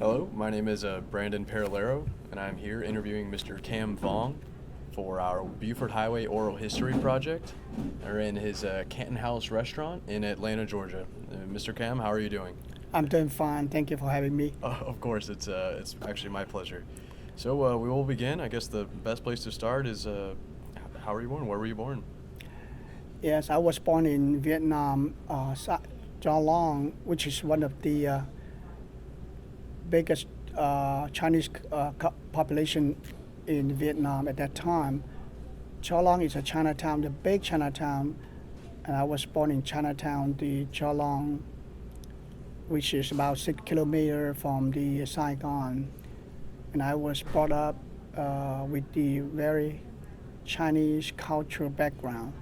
Hello, my name is Brandon Peralero, and I'm here interviewing Mr. Cam Vuong for our Buford Highway Oral History Project. We're in his Canton House restaurant in Atlanta, Georgia. Mr. Cam, how are you doing? I'm doing fine. Thank you for having me. Of course, it's actually my pleasure. So we will begin. I guess the best place to start is how were you born? Where were you born? Yes, I was born in Vietnam, Long, which is one of the biggest Chinese population in Vietnam at that time. Long is a Chinatown, the big Chinatown, and I was born in Chinatown, the Long, which is about 6 kilometers from the Saigon. And I was brought up with the very Chinese cultural background.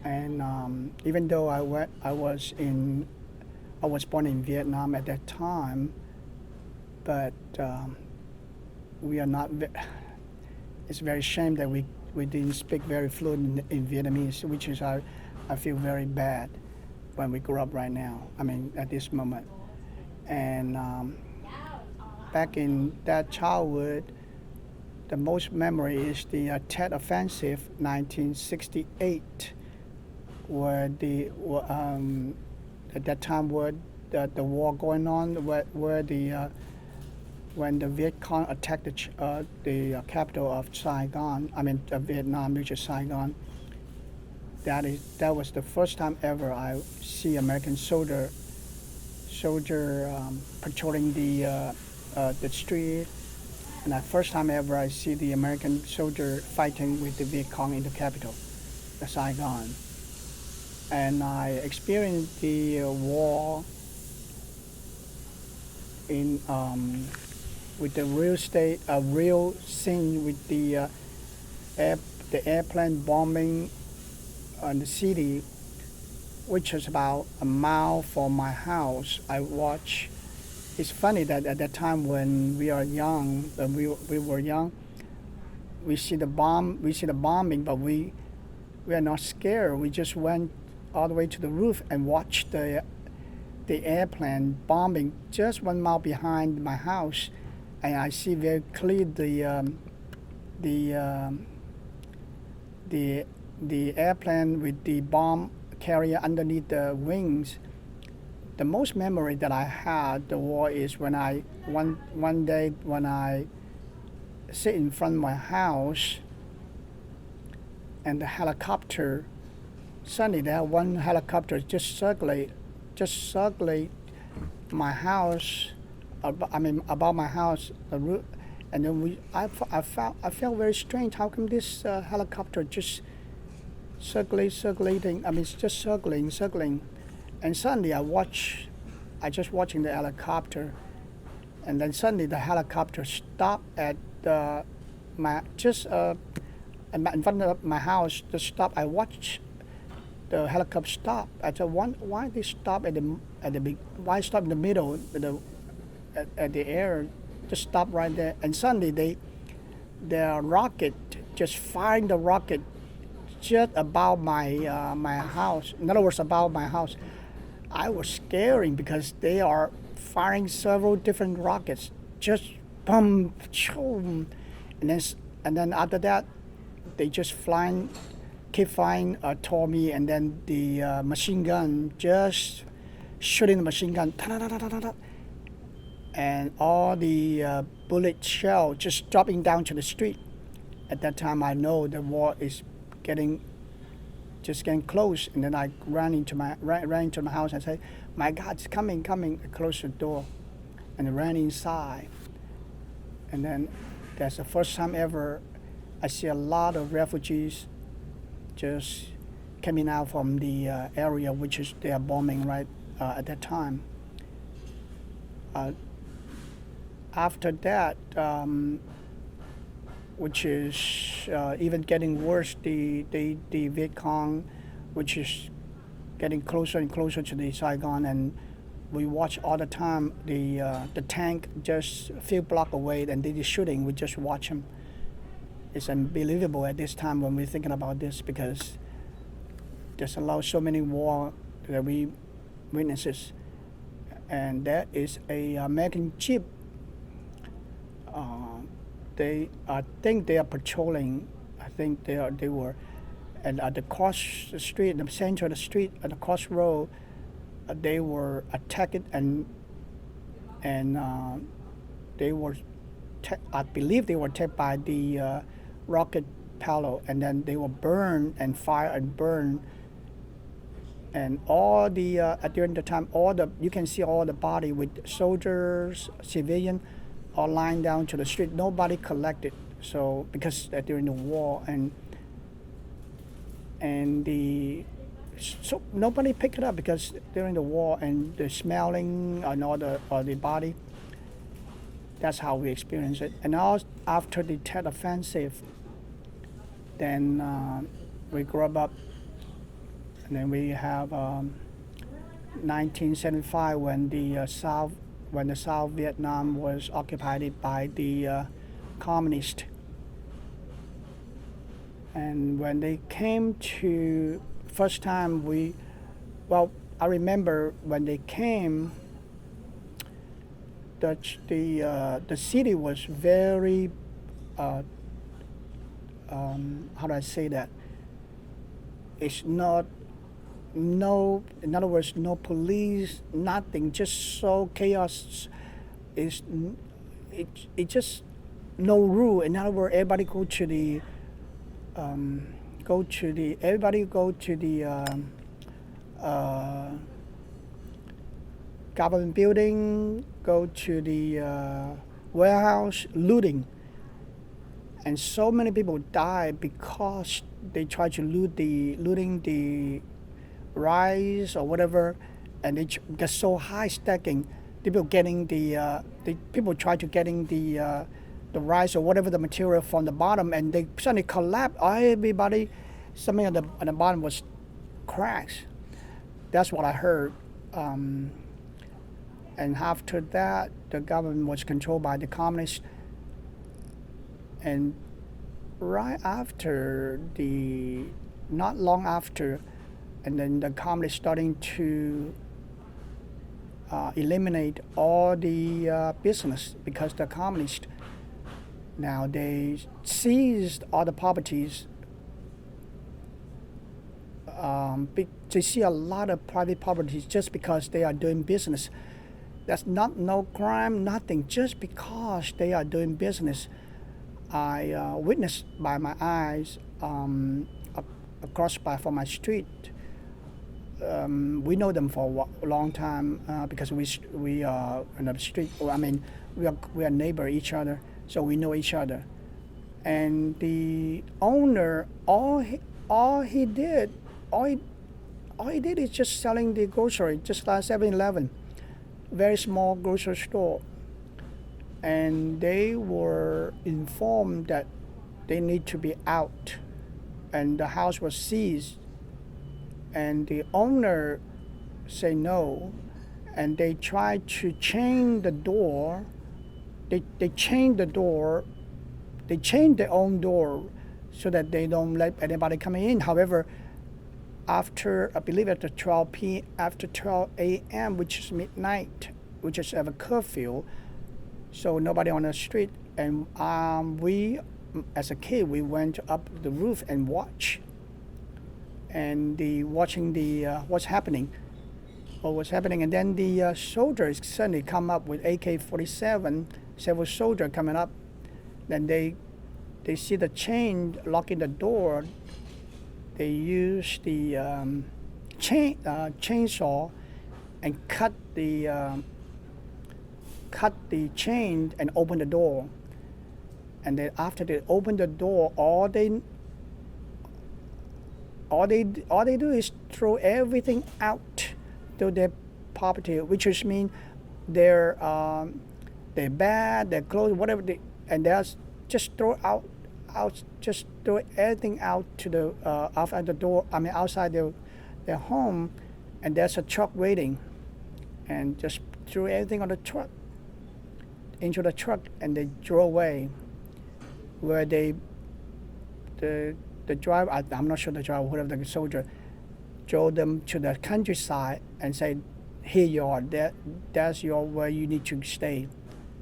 And even though I was born in Vietnam at that time, but we are not. It's very shame that we didn't speak very fluent in Vietnamese, which is I feel very bad when we grow up right now. I mean, at this moment. And back in that childhood, the most memory is the Tet Offensive, 1968, where at that time where the war going on, where the when the Viet Cong attacked the capital of Saigon, I mean Vietnam, which is Saigon. That was the first time ever I see American soldier patrolling the street, and the first time ever I see the American soldier fighting with the Viet Cong in the capital, the Saigon. And I experienced the war in with the real scene with the airplane bombing on the city, which is about a mile from my house. I watch. It's funny that at that time when we are young, when we were young, we see the bombing, but we are not scared. We just went all the way to the roof and watched the airplane bombing just 1 mile behind my house, and I see very clear the airplane with the bomb carrier underneath the wings. The most memory that I had the war is when one day when I sit in front of my house and the helicopter. Suddenly, there one helicopter just circulate my house. About my house, the roof, and then I felt very strange. How come this helicopter just circulating? I mean, it's just circling, and suddenly I just watching the helicopter, and then suddenly the helicopter stopped at my just in front of my house. Just stop. I watched the helicopter stop. I said, why they stop why stop in the middle at the air? Just stop right there. And suddenly the rocket just firing the rocket just above my house. In other words, above my house. I was scaring because they are firing several different rockets. Just boom, choom, and then after that, they just keep flying toward me, and then the machine gun just shooting the machine gun, and all the bullet shell just dropping down to the street. At that time, I know the war is getting close, and then I ran into my house and said, "My God, it's coming!" I closed the door, and ran inside, and then that's the first time ever I see a lot of refugees just coming out from the area which is they are bombing right at that time. After that, which is even getting worse, the Viet Cong, which is getting closer and closer to the Saigon, and we watch all the time the tank just a few blocks away, and they are shooting. We just watch them. It's unbelievable at this time when we're thinking about this, because there's so many war that we witnesses and there is a American Jeep. Uh, I think they are patrolling. I think they were, and at the cross street, in the center of the street, at the crossroad, they were attacked and they were, I believe they were attacked by the rocket payload, and then they were burned and fire and burned. And all the during the time, all the you can see all the body with soldiers, civilian, all lying down to the street. Nobody collected. So because during the war and the so nobody picked it up because during the war and the smelling and all the body. That's how we experience it. And now after the Tet Offensive, then we grew up, and then we have 1975 when the South Vietnam was occupied by the communists. And when they came to first time I remember when they came, the city was very how do I say that? It's not in other words, no police, nothing, just so chaos. It's it just no rule. In other words, everybody go to the government building, go to the warehouse, looting. And so many people died because they tried to looting the rice or whatever, and they get so high stacking. People people try to getting the rice or whatever the material from the bottom, and they suddenly collapse. Everybody, something on the bottom was crashed. That's what I heard. And after that, the government was controlled by the communists. And right after not long after, and then the communists starting to eliminate all the business because the communists now they seized all the properties. They see a lot of private properties just because they are doing business. That's no crime, nothing. Just because they are doing business, I witnessed by my eyes across from my street. We know them for a long time because we are in the street. I mean, we are neighbor each other, so we know each other. And the owner, all he did is just selling the grocery, just like 7-Eleven, very small grocery store. And they were informed that they need to be out, and the house was seized. And the owner said no, and they tried to chain the door. They chained the door. They chained their own door so that they don't let anybody come in. However, after I believe after 12 a.m., which is midnight, which is a curfew, so nobody on the street. And we, as a kid, we went up the roof and watch. And watching what was happening, and then the soldiers suddenly come up with AK-47, several soldiers coming up. Then they see the chain locking the door. They use the chainsaw and cut the chain and open the door. And then after they open the door, all they do is throw everything out to their property, which is mean their bed, their clothes, whatever and they just throw just throw everything out to the outside the door. I mean outside their home, and there's a truck waiting, and just threw everything on the truck into the truck, and they drove away. Where the driver, I'm not sure the driver, whatever the soldier, drove them to the countryside and said, here you are. That's your where you need to stay,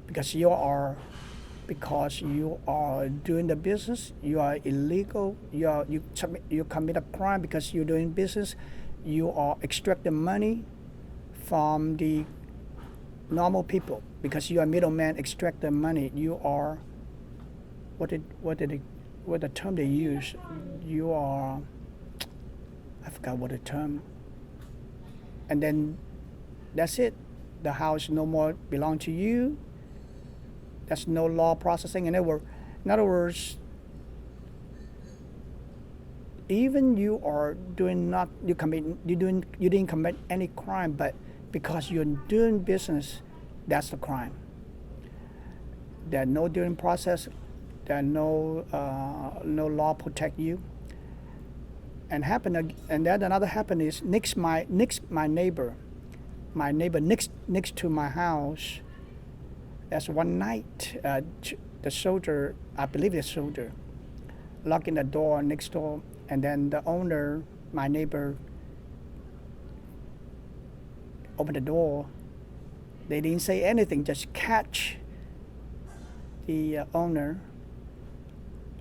because you are doing the business. You are illegal. You commit a crime because you're doing business. You are extracting money from the normal people because you are middleman extracting money. You are what the term they use. You are, I forgot what the term. And then that's it. The house no more belong to you. There's no law processing. In other words, even you are doing not you didn't commit any crime, but because you're doing business, that's the crime. There's no due process. There's no law protect you. And then another happened is my neighbor next to my house. That's one night, the soldier, I believe the soldier, locking the door next door, and then the owner, my neighbor, opened the door. They didn't say anything, just catch the owner,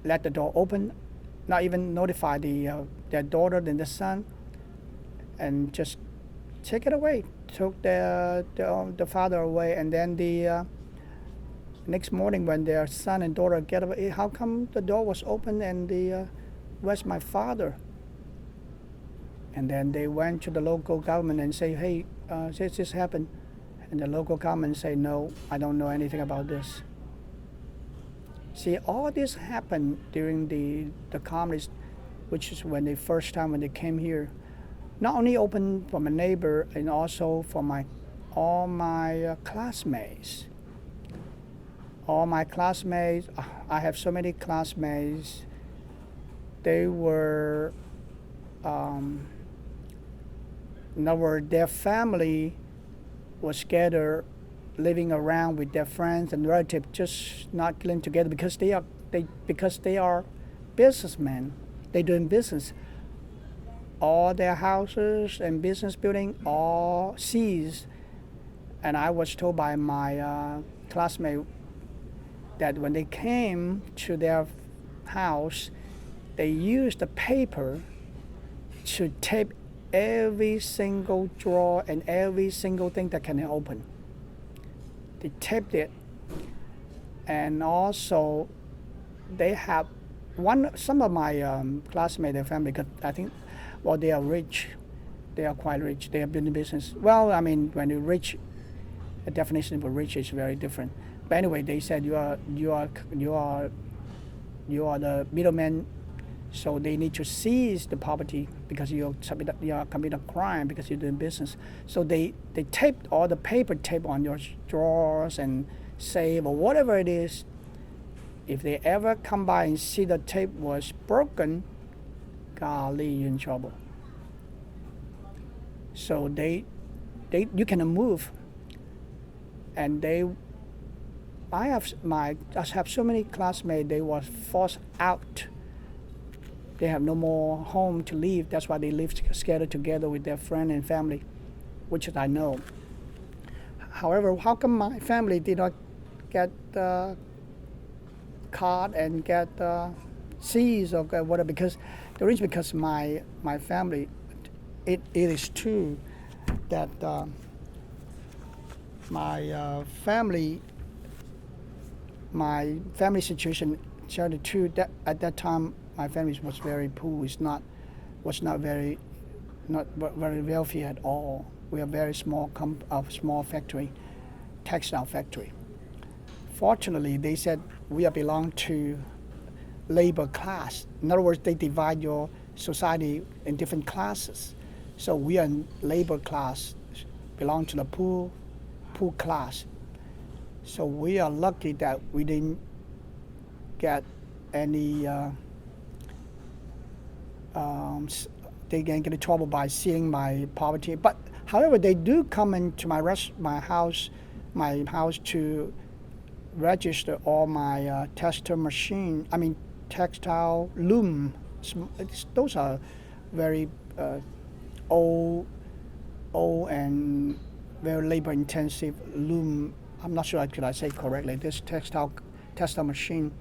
let the door open, not even notify their daughter and the son, and just take it away. Took the father away, and then the next morning when their son and daughter get up, how come the door was open and where's my father? And then they went to the local government and say, hey, this happened. And the local government say, no, I don't know anything about this. See, all this happened during the communists, which is when when they came here. Not only open for my neighbor and also for all my classmates. All my classmates, I have so many classmates. They were, in other words, their family was scattered, living around with their friends and relatives, just not getting together because they are businessmen. They're doing business. All their houses and business building all seized. And I was told by my classmate that when they came to their house, they used the paper to tape every single drawer and every single thing that can open. They taped it, and also they have some of my classmates, their family, because I think, well, they are rich. They are quite rich. They have been in business. Well, I mean, when you're rich, the definition of rich is very different. But anyway, they said you are the middleman, so they need to seize the property because you are committing a crime because you're doing business. So they taped all the paper tape on your drawers and safe or whatever it is. If they ever come by and see the tape was broken, golly, you're in trouble. So you cannot move, and I have so many classmates. They were forced out. They have no more home to live. That's why they live scattered together with their friend and family, which I know. However, how come my family did not get caught and get seized or whatever? Because the reason because my family, it is true that my family situation showed true that at that time my family was very poor. Was not very wealthy at all. We are very small small factory, textile factory. Fortunately, they said we belong to labor class. In other words, they divide your society in different classes. So we are in labor class, belong to the poor class. So we are lucky that we didn't get any. They didn't get in trouble by seeing my poverty. But however, they do come into my house to register all my textile loom. Those are very old and very labor intensive loom. I'm not sure could I say correctly. This textile machine.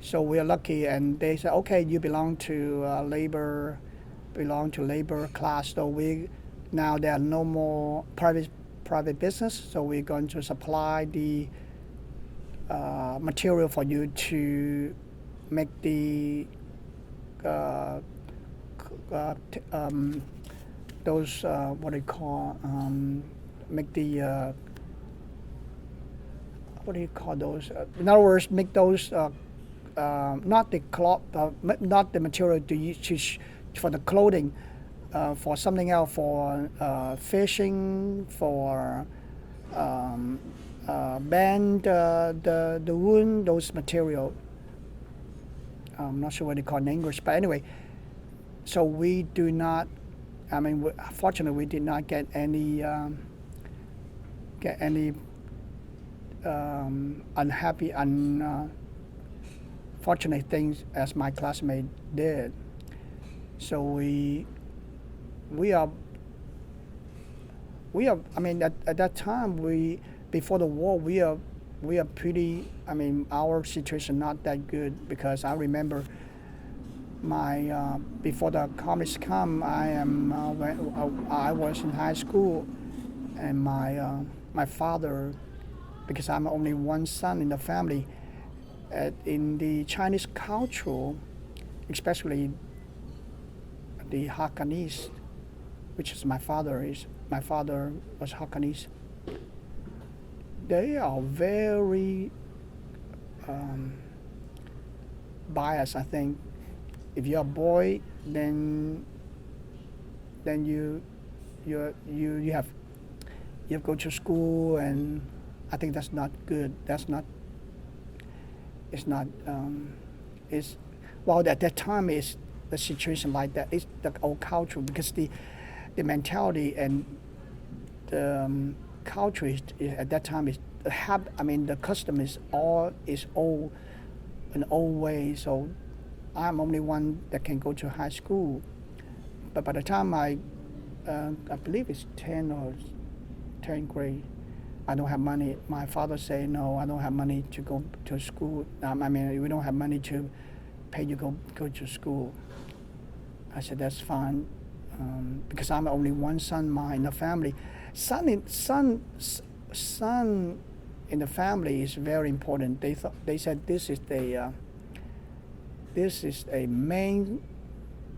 So we are lucky, and they said, okay, you belong to labor class. So we now there are no more private business. So we're going to supply the material for you to make the those what do you call make the what do you call those? In other words, make those not the cloth, not the material to use for the clothing, for something else, for fishing, for band the wound, those material. I'm not sure what they call in English, but anyway. So we do not. I mean, fortunately, we did not get any unhappy, unfortunate things as my classmate did. So we are. I mean, at that time, before the war, we are pretty. I mean, our situation not that good, because I remember my before the communists come, when I was in high school, and my father, because I'm only one son in the family, in the Chinese culture, especially the Hakanese, which is my father was Hakanese. They are very biased, I think. If you're a boy, then you have go to school, and I think that's not good. It's not well, at that time is the situation like that. It's the old culture, because the mentality and the culture at that time is the custom is old, an old way. So I'm only one that can go to high school. But by the time I believe it's 10th grade, I don't have money. My father say, no, I don't have money to go to school. We don't have money to pay you go to school. I said, that's fine, because I'm only one son in the family. Son in the family is very important. They said this is a main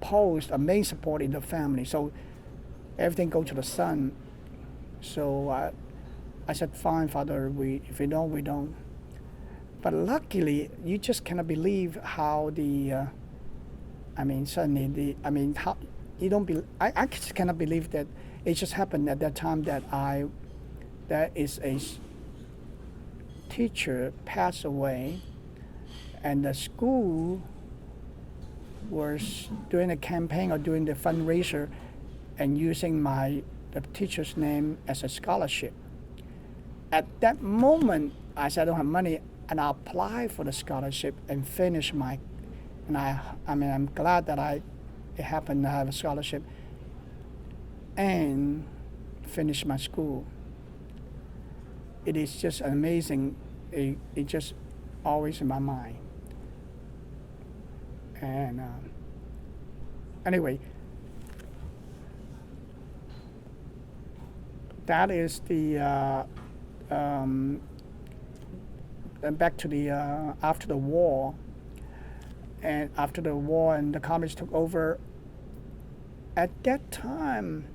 post, a main support in the family. So everything go to the son. So I said, fine, Father. If we don't, we don't. But luckily, you just cannot believe how suddenly how you don't believe. I just cannot believe that it just happened at that time that is a teacher passed away, and the school was doing a campaign or doing the fundraiser and using the teacher's name as a scholarship. At that moment, I said I don't have money, and I applied for the scholarship and finished I'm glad that it happened to have a scholarship and finish my school. It is just amazing. It just always in my mind. And anyway, that is the back to the after the war. And after the war and the communists took over, at that time,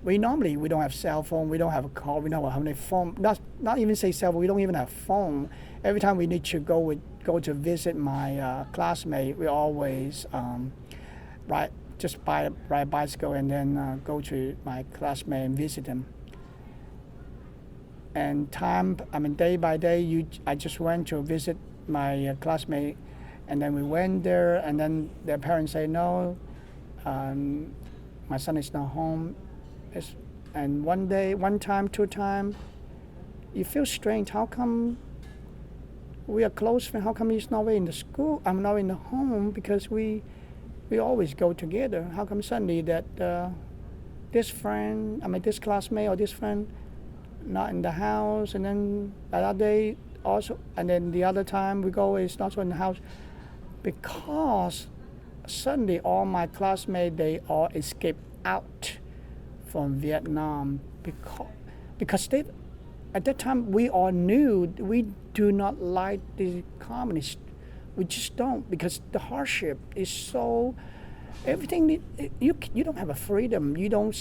we don't have cell phone, we don't have a car, we don't have a phone. Not even say cell phone, we don't even have phone. Every time we need to go to visit my classmate, we always ride a bicycle and then go to my classmate and visit him. And day by day, I just went to visit my classmate, and then we went there, and then their parents say, no, my son is not home. And one time, two times, you feel strange. How come we are close friends? How come he's not in the school? I'm not in the home, because we always go together. How come suddenly that this classmate or this friend not in the house, and then the other day also, and then the other time we go is not so in the house, because suddenly all my classmates they all escaped out from Vietnam because they at that time we all knew we do not like the communists. We just don't, because the hardship is so everything you don't have a freedom. You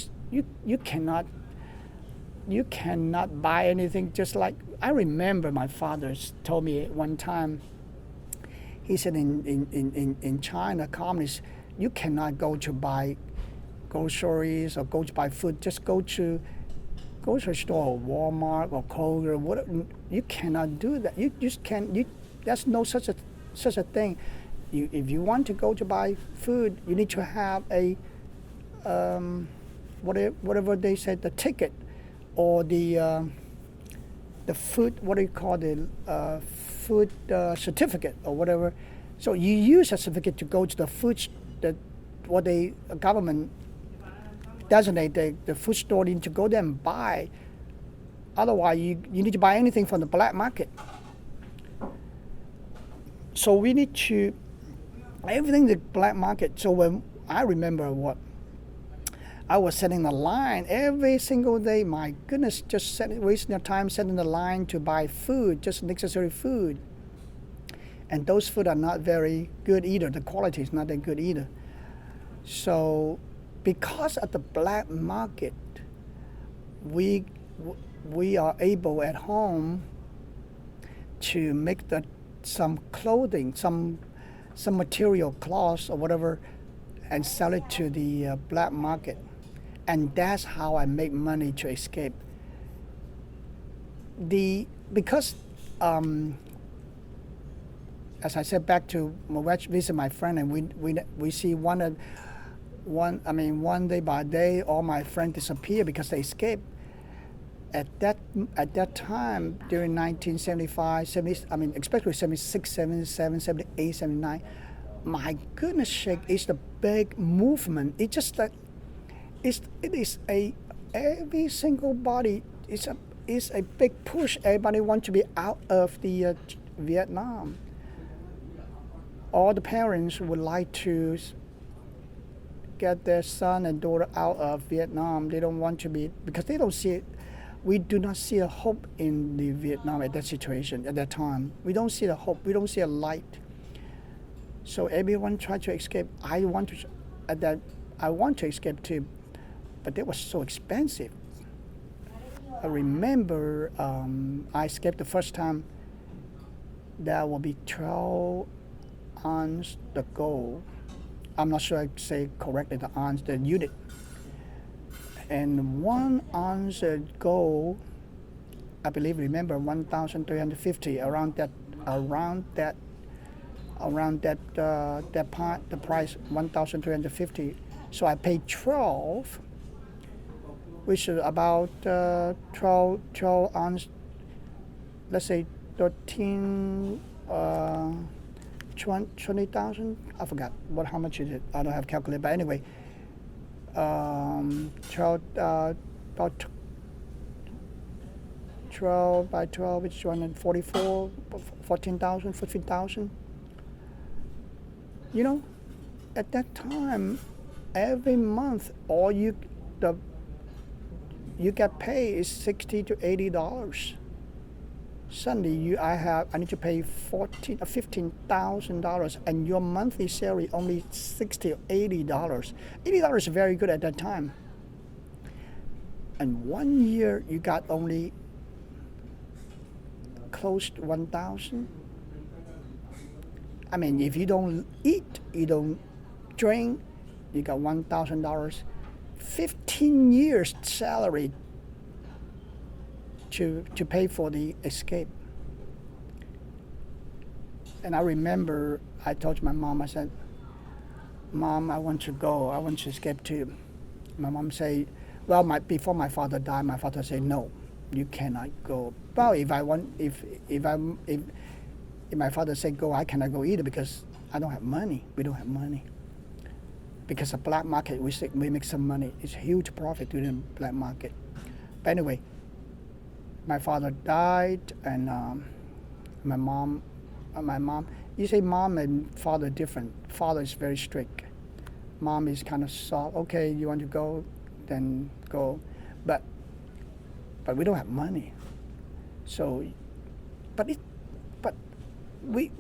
cannot buy anything. Just like I remember my father told me one time, he said in China communists, you cannot go to buy groceries or go to buy food. Just go to grocery store or Walmart or Kroger or whatever. You cannot do that. You just can't. There's no such a thing. If you want to go to buy food, you need to have a whatever they said, the ticket or the food, what do you call the food certificate or whatever. So you use a certificate to go to the what the government designate the food store, need to go there and buy. Otherwise, you need to buy anything from the black market. So we need to everything the black market. So when I remember I was setting the line every single day. My goodness, just wasting your time setting the line to buy food, just necessary food. And those food are not very good either. The quality is not that good either. So because of the black market, we are able at home to make some clothing, some material, cloths or whatever, and sell it to the black market. And that's how I make money to escape. Because as I said, back to visit my friend, and we see one day by day, all my friends disappear because they escape. At that time, during 1975, 70, especially 76, 77, 78, 79, my goodness sake, it's the big movement. It's just that it is every single body is a big push. Everybody wants to be out of the Vietnam. All the parents would like to get their son and daughter out of Vietnam. They don't want to be, because they don't see it. We do not see a hope in the Vietnam at that situation, at that time. We don't see the hope. We don't see a light. So everyone tried to escape. I want to escape too, but it was so expensive. I remember I escaped the first time. That will be 12 ounce the gold. I'm not sure I say correctly the ounce, the unit. And 1 ounce gold, I believe, remember 1,350, around that part, the price 1,350. So I paid 12, which is about 12 ounce, let's say 13, 20,000. I forgot how much is it. I don't have a calculator, but anyway. 12 by 12, it's 244, 14,000, 15,000. You know, at that time, every month, all you get paid is $60 to $80. Suddenly, I need to pay $15,000, and your monthly salary only $60 or $80. $80 is very good at that time. And 1 year, you got only close to 1,000. I mean, if you don't eat, you don't drink, you got $1,000. 15 years salary to pay for the escape. And I remember I told my mom, I said, Mom, I want to go. I want to escape too. My mom said, well, before my father died, my father said, no, you cannot go. Well, if my father said go, I cannot go either because I don't have money. We don't have money. because the black market, we make some money. It's a huge profit to the black market. But anyway, my father died, and my mom, you say mom and father different. Father is very strict. Mom is kind of soft. Okay, you want to go, then go. But we don't have money. So, but we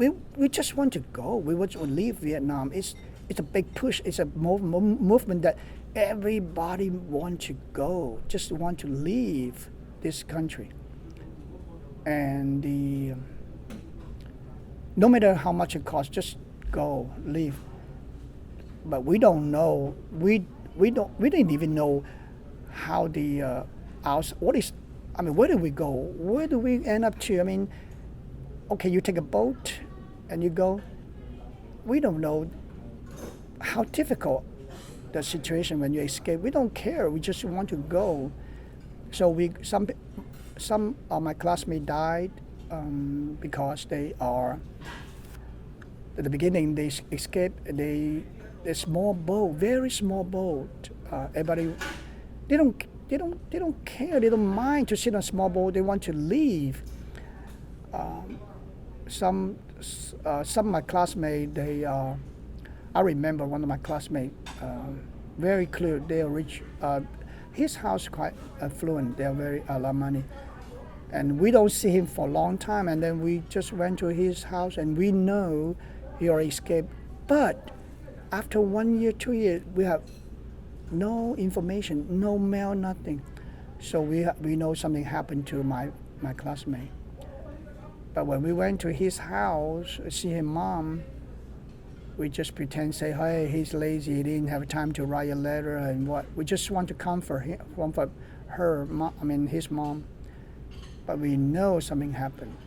just want to go. We want to leave Vietnam. It's a big push. It's a movement that everybody want to go, just want to leave this country. And no matter how much it costs, just go, leave. But we don't know. We didn't even know how the where do we go? Where do we end up to? I mean, okay, you take a boat and you go. We don't know how difficult the situation when you escape. We don't care. We just want to go. So some of my classmates died because they are. At the beginning, they escaped. A small boat, very small boat. Everybody, they don't care. They don't mind to sit on a small boat. They want to leave. Some of my classmates, I remember one of my classmates, very clear. They are rich. His house quite affluent. They are very a lot of money, and we don't see him for a long time. And then we just went to his house, and we know he already escaped. But after 1 year, 2 years, we have no information, no mail, nothing. So we know something happened to my classmate. But when we went to his house, see his mom, we just pretend, say, hey, he's lazy, he didn't have time to write a letter, and what. We just want to comfort her, his mom. But we know something happened.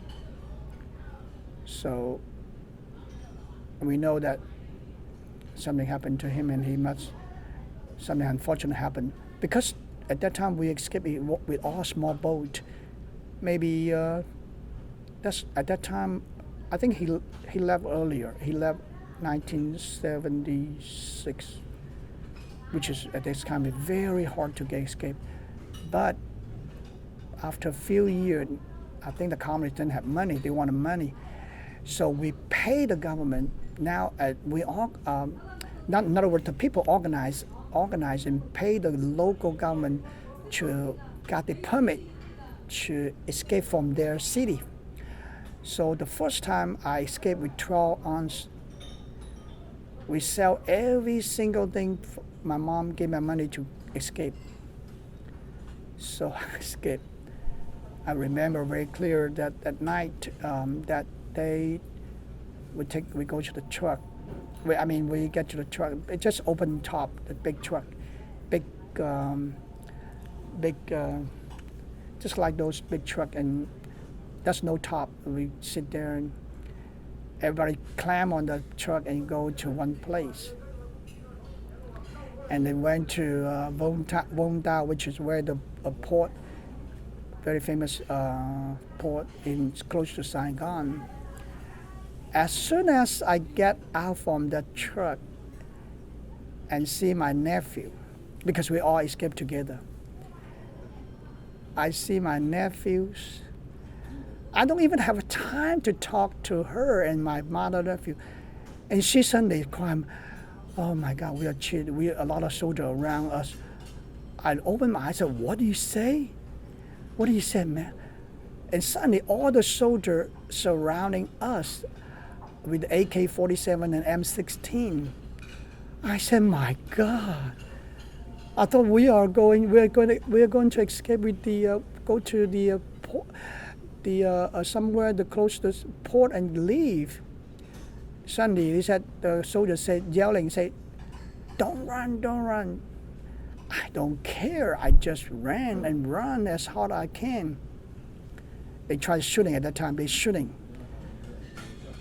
So we know that something happened to him, and something unfortunate happened. Because at that time we escaped with all small boat. Maybe that's at that time. I think he left earlier. He left 1976, which is at this time very hard to escape. But after a few years, I think the communists didn't have money. They wanted money, so we pay the government. Now we all, in other words, the people organize and pay the local government to get the permit to escape from their city. So the first time I escaped with 12 ounce, we sell every single thing. My mom gave me money to escape. So I escaped. I remember very clear that at night, that day, we go to the truck. We get to the truck. It just open top, the big truck, big, just like those big truck, and there's no top. We sit there and everybody climb on the truck and go to one place. And then went to Vuong, which is where the port, very famous port close to Saigon. As soon as I get out from the truck and see my nephew, because we all escaped together, I see my nephews. I don't even have time to talk to her and my mother nephew. And she suddenly cried, oh my God, we are cheated. We a lot of soldiers around us. I opened my eyes and said, what do you say? What do you say, man? And suddenly all the soldiers surrounding us with AK-47 and M16. I said, my God. I thought we are going to escape with go to the port, somewhere the closest port and leave. Suddenly, the soldier yelling, don't run. I don't care. I just ran and run as hard as I can. They tried shooting at that time. They shooting.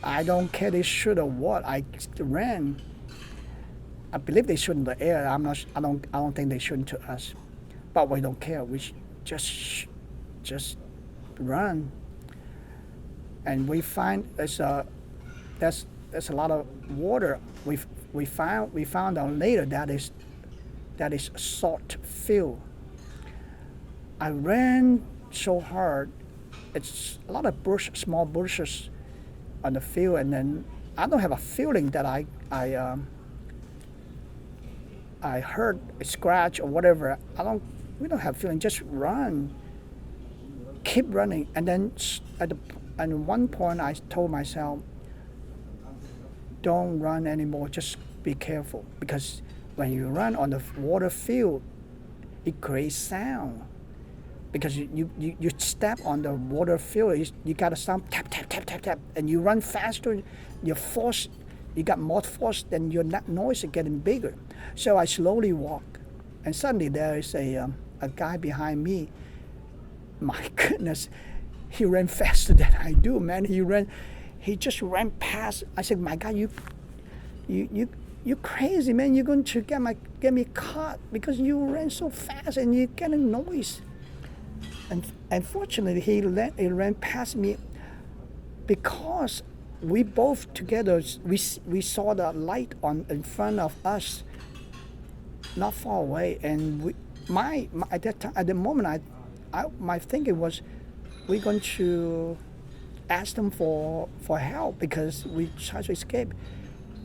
I don't care they shoot or what. I ran. I believe they shoot in the air. I don't think they shoot to us. But we don't care. We just run. And we find there's a lot of water we found out later that is salt field. I ran so hard. It's a lot of small bushes on the field, and then I don't have a feeling that I heard a scratch or whatever. We don't have feeling. Just run, keep running, and then at one point I told myself, don't run anymore. Just be careful, because when you run on the water field, it creates sound. Because you step on the water field, you got to sound tap tap tap tap tap, and you run faster. You got more force, then your noise is getting bigger. So I slowly walk, and suddenly there is a guy behind me. My goodness, he ran faster than I do, man. He just ran past. I said, my God, you crazy, man. You're going to get me caught because you ran so fast and you're getting noise. And unfortunately, he ran past me because we both together, we saw the light in front of us, not far away. And at the moment, my thinking was, we're going to ask them for help because we tried to escape.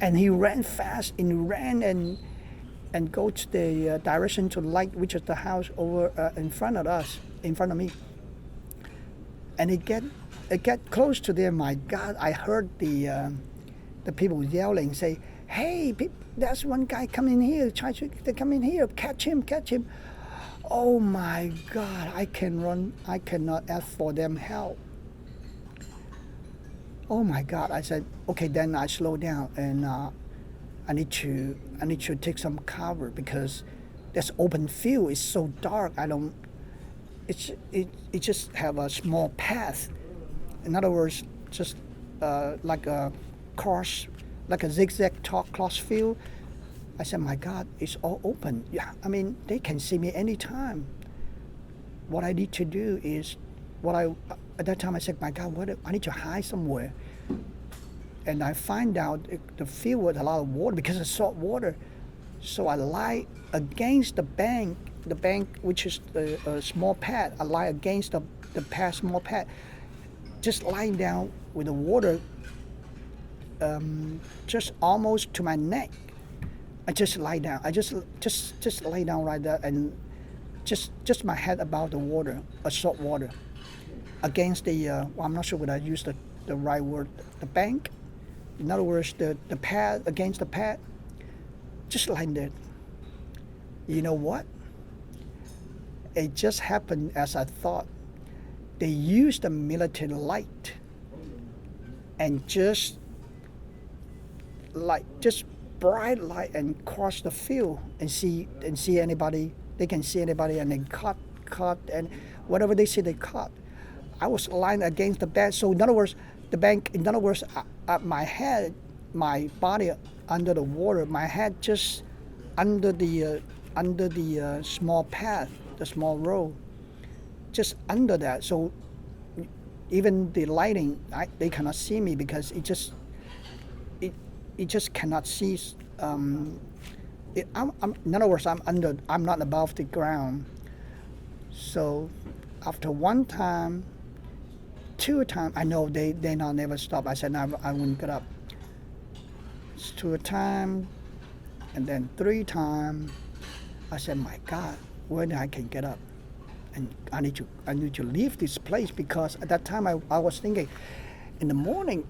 And he ran fast, and he ran and go to the direction to the light, which is the house over in front of us, in front of me. And it get close to there. My God, I heard the people yelling, say, "Hey, there's one guy coming here. Try to come in here. Catch him, catch him!" Oh my God, I can run. I cannot ask for them help. Oh my God! I said, okay, then I slow down, and I need to take some cover because this open field is so dark. It just have a small path. In other words, just like a cross, like a zigzag cross field. I said, my God, it's all open. Yeah, I mean, they can see me anytime. What I need to do is, at that time I said, my God, I need to hide somewhere. And I find out the field with a lot of water because it's salt water. So I lie against the bank which is a small pad. I lie against the small pad, just lying down with the water just almost to my neck. I just lie down. I just lay down right there, and just my head above the water, salt water, against the. I'm not sure whether I use the right word. The bank. In other words, the pad, against the pad. Just lying there. You know what? It just happened as I thought. They used the military light and just bright light and cross the field and see anybody. They can see anybody, and they caught and whatever they see, they caught. I was lying against the bed. So in other words, my body under the water, my head just under the small path, the small road, just under that. So even the lighting, they cannot see me because it just cannot see. In other words, I'm not above the ground. So after one time, two times, I know they now never stop. I said, no, I wouldn't get up. It's two time, and then three times. I said, my God, when I can get up? And I need to leave this place, because at that time I was thinking, in the morning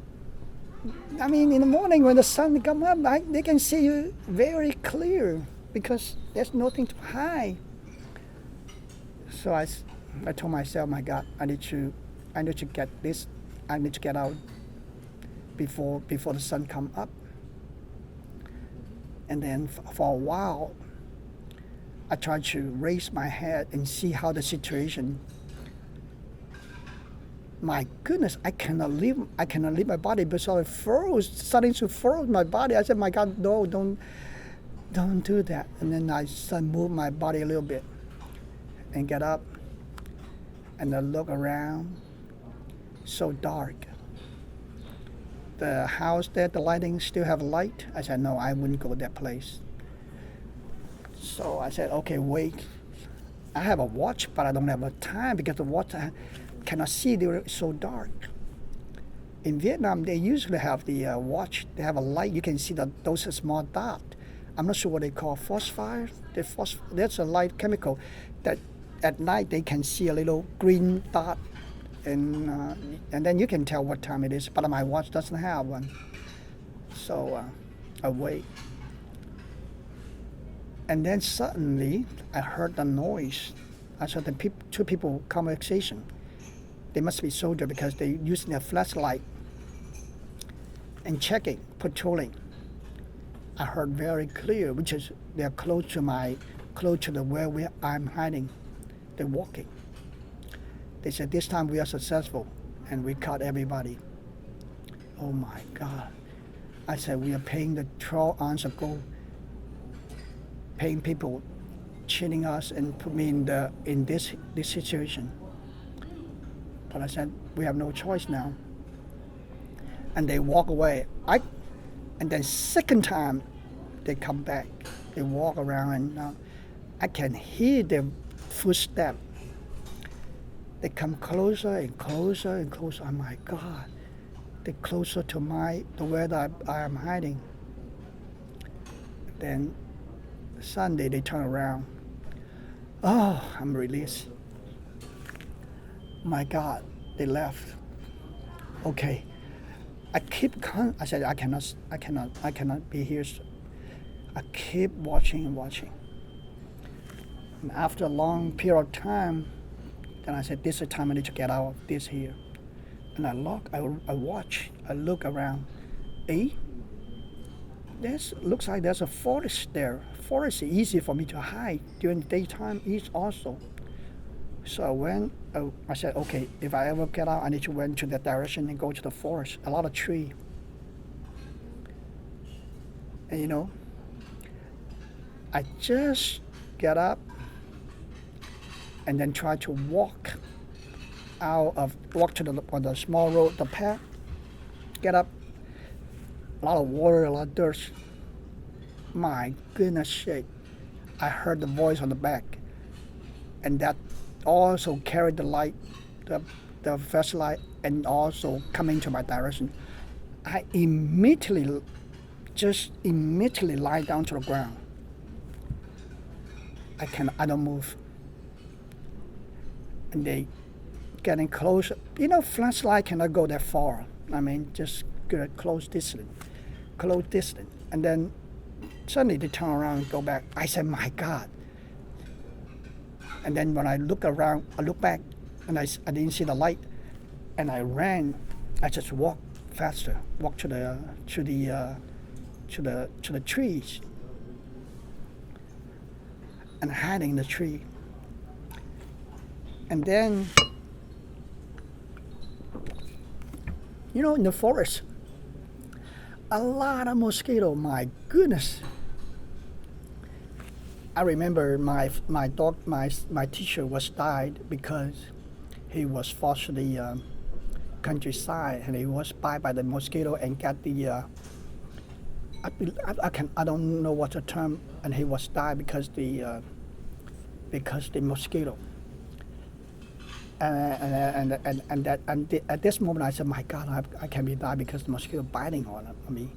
when the sun comes up, they can see you very clear because there's nothing to hide. So I told myself, my God, I need to get this. I need to get out before the sun come up. And then for a while, I tried to raise my head and see how the situation. My goodness, I cannot leave my body, but so it starting to froze my body. I said, my God, no, don't do that. And then I started move my body a little bit and get up, and I look around. So dark. the house there, the lighting still have light? I said, no, I wouldn't go that place. So I said, okay, wait. I have a watch, but I don't have a time because the watch I cannot see. It's so dark. In Vietnam, they usually have the watch. They have a light. You can see those small dots. I'm not sure what they call phosphire. That's a light chemical that at night they can see a little green dot, and then you can tell what time it is. But my watch doesn't have one. So I wait. And then suddenly I heard the noise. I saw two people conversation. They must be soldiers because they using a flashlight and checking, patrolling. I heard very clear, which is they're close to where I'm hiding. They're walking. They said this time we are successful, and we caught everybody. Oh my God! I said we are paying the 12 ounces of gold, paying people, cheating us, and put me in this situation. But I said we have no choice now. And they walk away. And then second time, they come back. They walk around, and I can hear their footsteps. They come closer and closer and closer. Oh my God! They're closer to where I am hiding. Then Sunday they turn around. Oh, I'm released. My God, they left. Okay. I said I cannot be here. I keep watching and watching. And after a long period of time, then I said, this is the time I need to get out of this here. And I watch, I look around. Looks like there's a forest there. Forest is easy for me to hide during the daytime also. So I said, okay, if I ever get out, I need to went to that direction and go to the forest. A lot of tree. And I just get up and then try to walk on the small road, the path. Get up, a lot of water, a lot of dirt. My goodness sake! I heard the voice on the back, and that also carried the light, the flashlight, and also coming to my direction. I immediately lie down to the ground. I don't move. And they getting closer. Flashlight cannot go that far. I mean, just get a close distance. And then suddenly they turn around and go back. I said, my God. And then when I look back, and I didn't see the light, and I ran. I just walked faster, walked to the trees, and hiding in the tree. And then, in the forest, a lot of mosquitoes. My goodness. I remember my teacher was died because he was forced to the countryside, and he was bit by the mosquito and got the I don't know what the term, and he was died because the mosquito. And at this moment I said, my God, I can be died because the mosquito biting on me.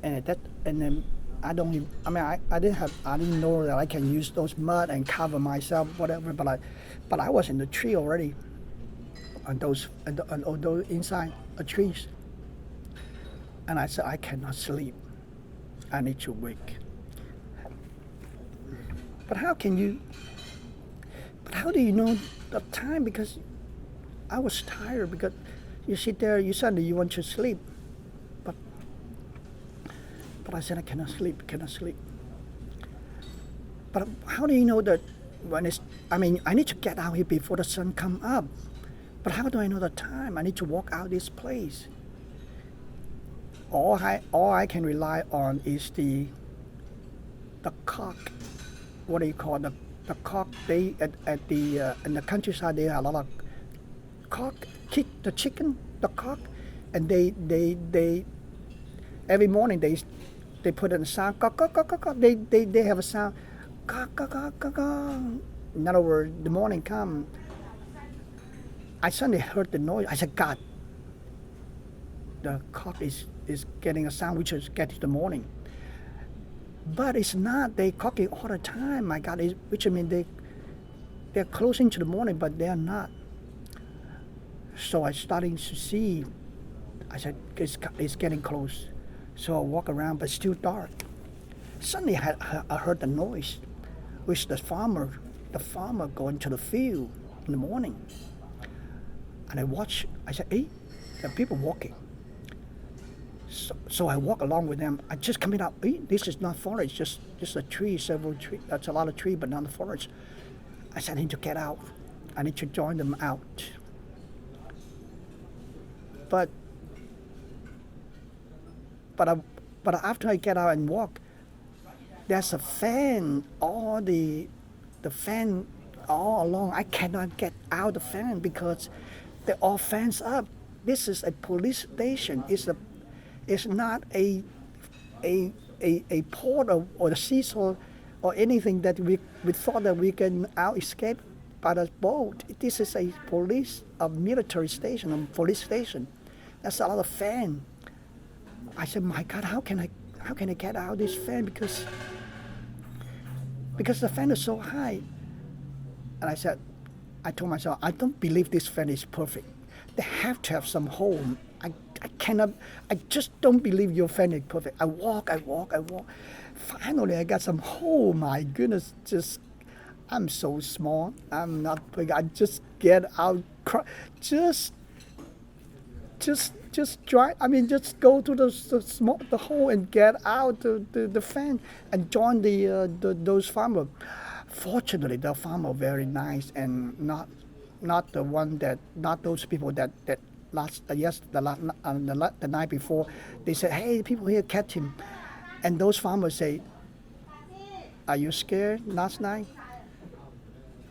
And then I didn't know that I can use those mud and cover myself, whatever. But I was in the tree already, on those inside the trees. And I said, I cannot sleep. I need to wake. But how do you know the time? Because I was tired. Because you sit there, you want to sleep. But I said, I cannot sleep. But how do you know that I need to get out here before the sun come up. But how do I know the time? I need to walk out this place. All I can rely on is the cock. What do you call the cock? They at the in the countryside, they have a lot of cock. Kick the chicken, the cock. and they every morning they put in a sound. Caw, caw, caw, caw, caw. They have a sound. Caw, caw, caw, caw, caw. In other words, the morning come. I suddenly heard the noise. I said, God, the cock is getting a sound which is getting the morning. But it's not. They cocking all the time. My God, which I mean they're closing to the morning, but they're not. So I starting to see. I said it's getting close. So I walk around, but still dark. Suddenly I heard the noise, which the farmer going to the field in the morning. And I watch. I said, hey, there are people walking. So I walk along with them. I just coming out. Hey, this is not forest, just a tree, several trees. That's a lot of tree, but not the forest. I said, I need to get out. I need to join them out. But after I get out and walk, there's a fan. All the fan all along. I cannot get out the fan because they're all fans up. This is a police station. It's not a port or a seesaw or anything that we thought that we can out escape by the boat. This is a military station, a police station. That's a lot of fan. I said, my God, how can I get out of this fan because the fan is so high. And I told myself, I don't believe this fan is perfect. They have to have some hole. I just don't believe your fan is perfect. I walk. Finally, I got some hole. My goodness, I'm so small. I'm not big. I just get out, just try. I mean, just go to the hole and get out the fan and join those farmers. Fortunately, the farmer very nice and not those people that the night before they said, hey, people here catch him, and those farmers say, are you scared last night?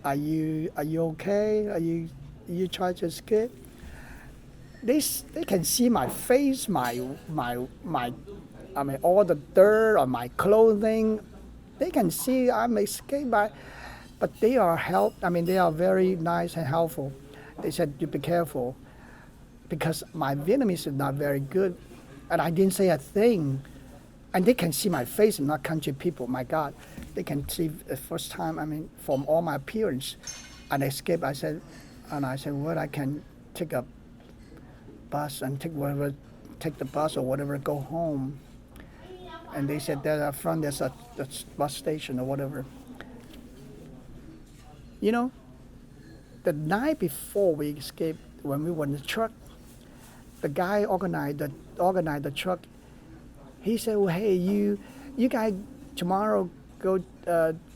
Are you okay? Are you trying to escape? They can see my face, my I mean all the dirt on my clothing. They can see I'm escaped but they are they are very nice and helpful. They said, you be careful, because my Vietnamese is not very good, and I didn't say a thing. And they can see my face, and not country people. My God, they can see the first time. From all my appearance, and escape. I said, well, I can take a bus and take the bus or whatever, go home. And they said there up front there's a bus station or whatever. You know, the night before we escaped, when we were in the truck, the guy organized the truck. He said, well, hey, you guys tomorrow go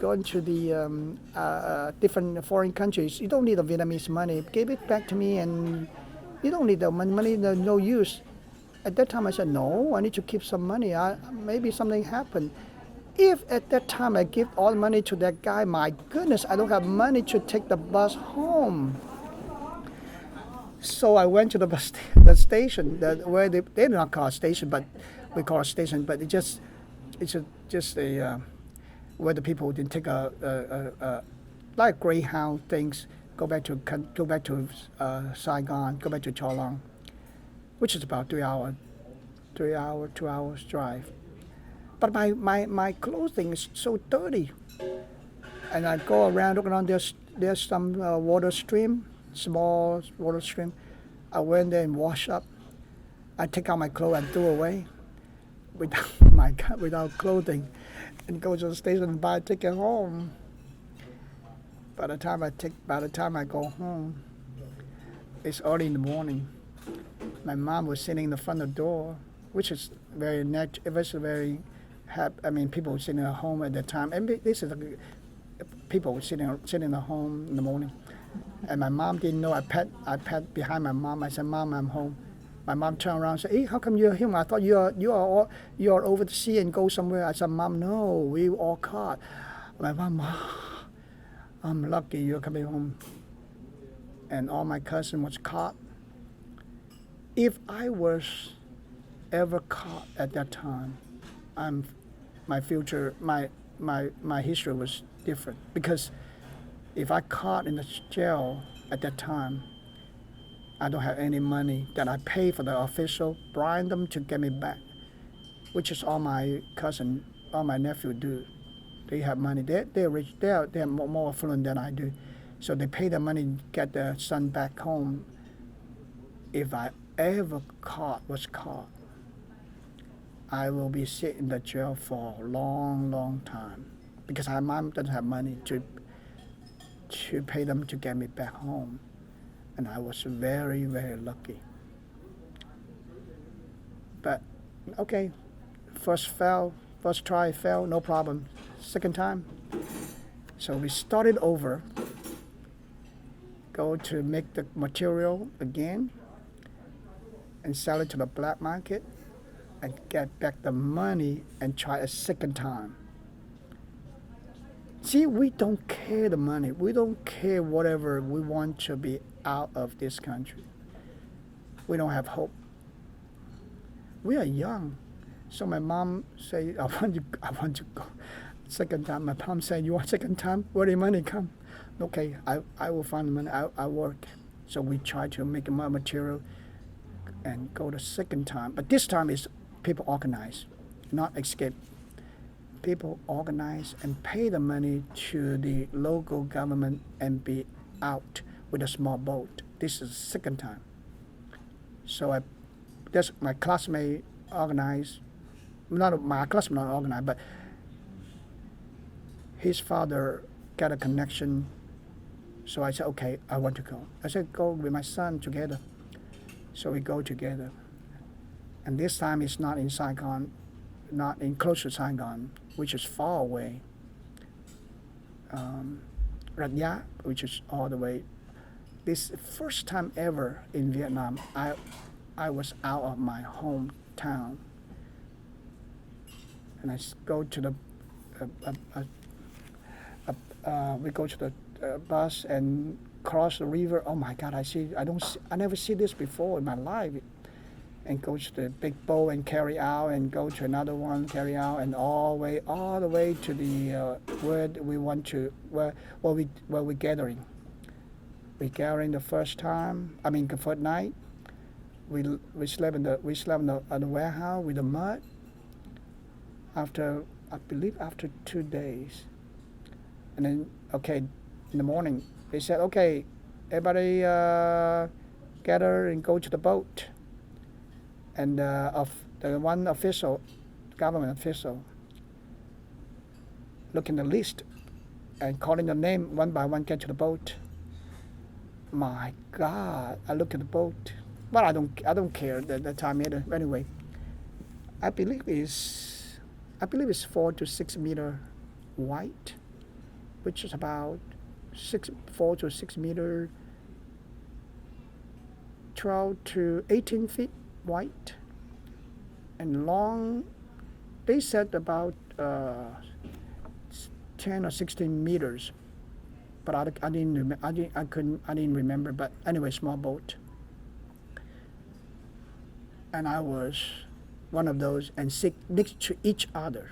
into the different foreign countries. You don't need the Vietnamese money. Give it back to me, and you don't need the money. There's no use. At that time, I said, no, I need to keep some money. Maybe something happened. If at that time I give all the money to that guy, my goodness, I don't have money to take the bus home. So I went to the station, where they did not call a station, but we call a station. But it's just a where the people didn't take like Greyhound things, go back to Saigon, go back to Cha Long, which is about 2 hours drive. But my clothing is so dirty, and I go around, look around. There's some water stream, small water stream. I went there and wash up. I take out my clothes and throw away, without clothing, and go to the station and buy a ticket home. By the time I go home, it's early in the morning. My mom was sitting in the front of the door, which is very it was very happy. People were sitting at home at that time, and this is people were sitting at home in the morning. And my mom didn't know. I pat behind my mom. I said, Mom, I'm home. My mom turned around and said, hey, how come you're here? I thought you are over the sea and go somewhere. I said, Mom, no, we all caught. My mom, I'm lucky you're coming home. And all my cousin was caught. If I was ever caught at that time, I'm my future my history was different because if I caught in the jail at that time, I don't have any money that I pay for the official, bribe them to get me back, which is all my cousin, all my nephew do. They have money. They're rich. They're more affluent than I do, so they pay the money to get their son back home. If I ever was caught, I will be sitting in the jail for a long, long time because my mom doesn't have money to pay them to get me back home, and I was very, very lucky. But okay, first try fell, no problem. Second time, so we started over. Go to make the material again and sell it to the black market and get back the money and try a second time. See, we don't care the money. We don't care whatever we want to be out of this country. We don't have hope. We are young. So my mom say, I want to go. Second time, my mom said, you want second time? Where the money come? Okay, I will find the money. I work. So we try to make more material and go the second time. But this time is people organize, not escape. People organize and pay the money to the local government and be out with a small boat. This is the second time. So that's my classmate organized. Not my classmate not organized, but his father got a connection. So I said, okay, I want to go. I said, go with my son together. So we go together. And this time it's not in Saigon, not in close to Saigon, which is far away. Rạch, which is all the way. This first time ever in Vietnam, I was out of my hometown. And I go to the, we go to the bus and cross the river. Oh my God! I never see this before in my life. And go to the big boat and carry out, and go to another one, carry out, and all the way to the where we want to where we gathering. We gathering the first time. I mean the first night. We slept in the warehouse with the mud. I believe after 2 days, and then okay, in the morning they said, okay, everybody gather and go to the boat. And of the one official, government official, looking the list and calling the name one by one, get to the boat. My God! I look at the boat, but I don't care at the time either. Anyway, I believe it's 4 to 6 meter wide, which is about 4 to 6 meter, 12 to 18 feet wide, and long. They said about 10 or 16 meters, but I didn't remember. But anyway, small boat, and I was one of those, and sit next to each other,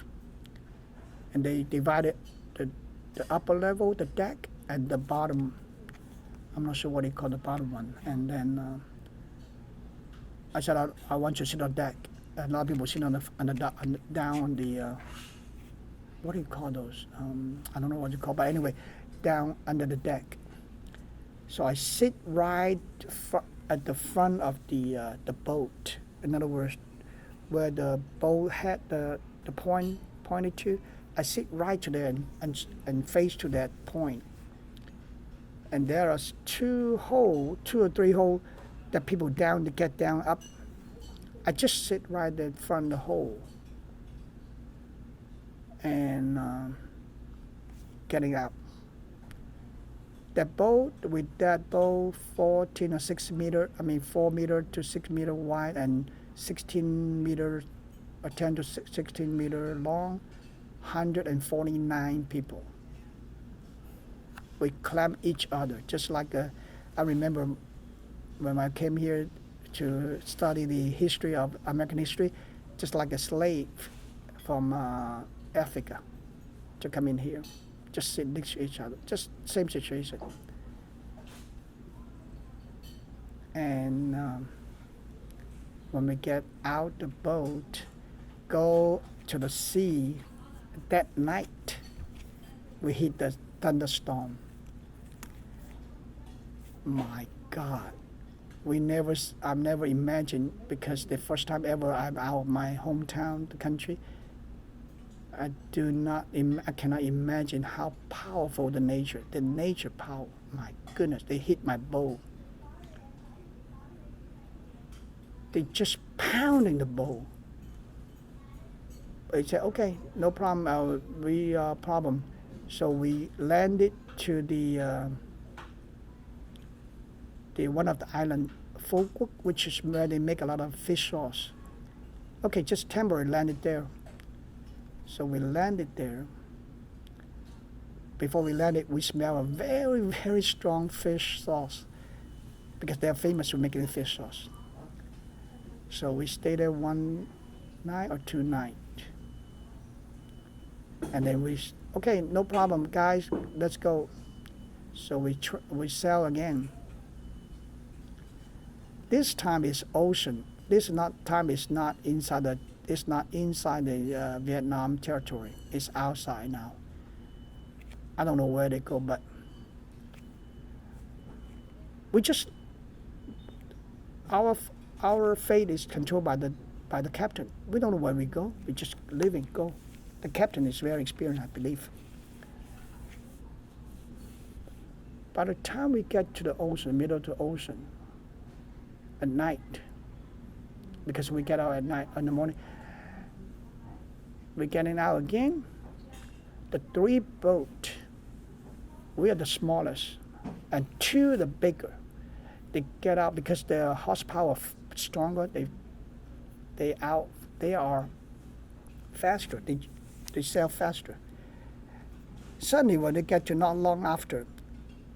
and they divided the upper level, the deck, and the bottom. I'm not sure what they call the bottom one, and then. I said I want to sit on deck. A lot of people sit down on the what do you call those? I don't know what you call, but anyway, down under the deck. So I sit right at the front of the boat. In other words, where the boat had the point pointed to, I sit right to there and face to that point. And there are 2 or 3 holes that people down to get down up. I just sit right in front of the hole and getting out. That boat, 14 or 6 meter, 4 meter to 6 meter wide and 16 meter or 10 to 16 meter long, 149 people. We climb each other, just like I remember when I came here to study the history of American history, just like a slave from Africa to come in here, just sit next to each other, just same situation. And when we get out the boat, go to the sea, that night we hit the thunderstorm. My God, I've never imagined, because the first time ever I'm out of my hometown, the country. I cannot imagine how powerful the nature power. My goodness, they hit my boat. They just pounding the boat. They said, okay, no problem, problem. So we landed to the one of the island, Vuong, which is where they make a lot of fish sauce. Okay, just temporarily landed there. So we landed there. Before we landed, we smell a very, very strong fish sauce, because they're famous for making the fish sauce. So we stayed there 1 night or 2 nights. And then okay, no problem, guys, let's go. So we sail again. This time is ocean. Time is not inside the Vietnam territory. It's outside now. I don't know where they go, but we just our fate is controlled by the captain. We don't know where we go. We just go. The captain is very experienced, I believe. By the time we get to the ocean, middle of the ocean, at night, because we get out at night, in the morning, we're getting out again. The 3 boats, we are the smallest, and 2 the bigger. They get out because their horsepower stronger. They are faster. They sail faster. Suddenly, when they get to not long after,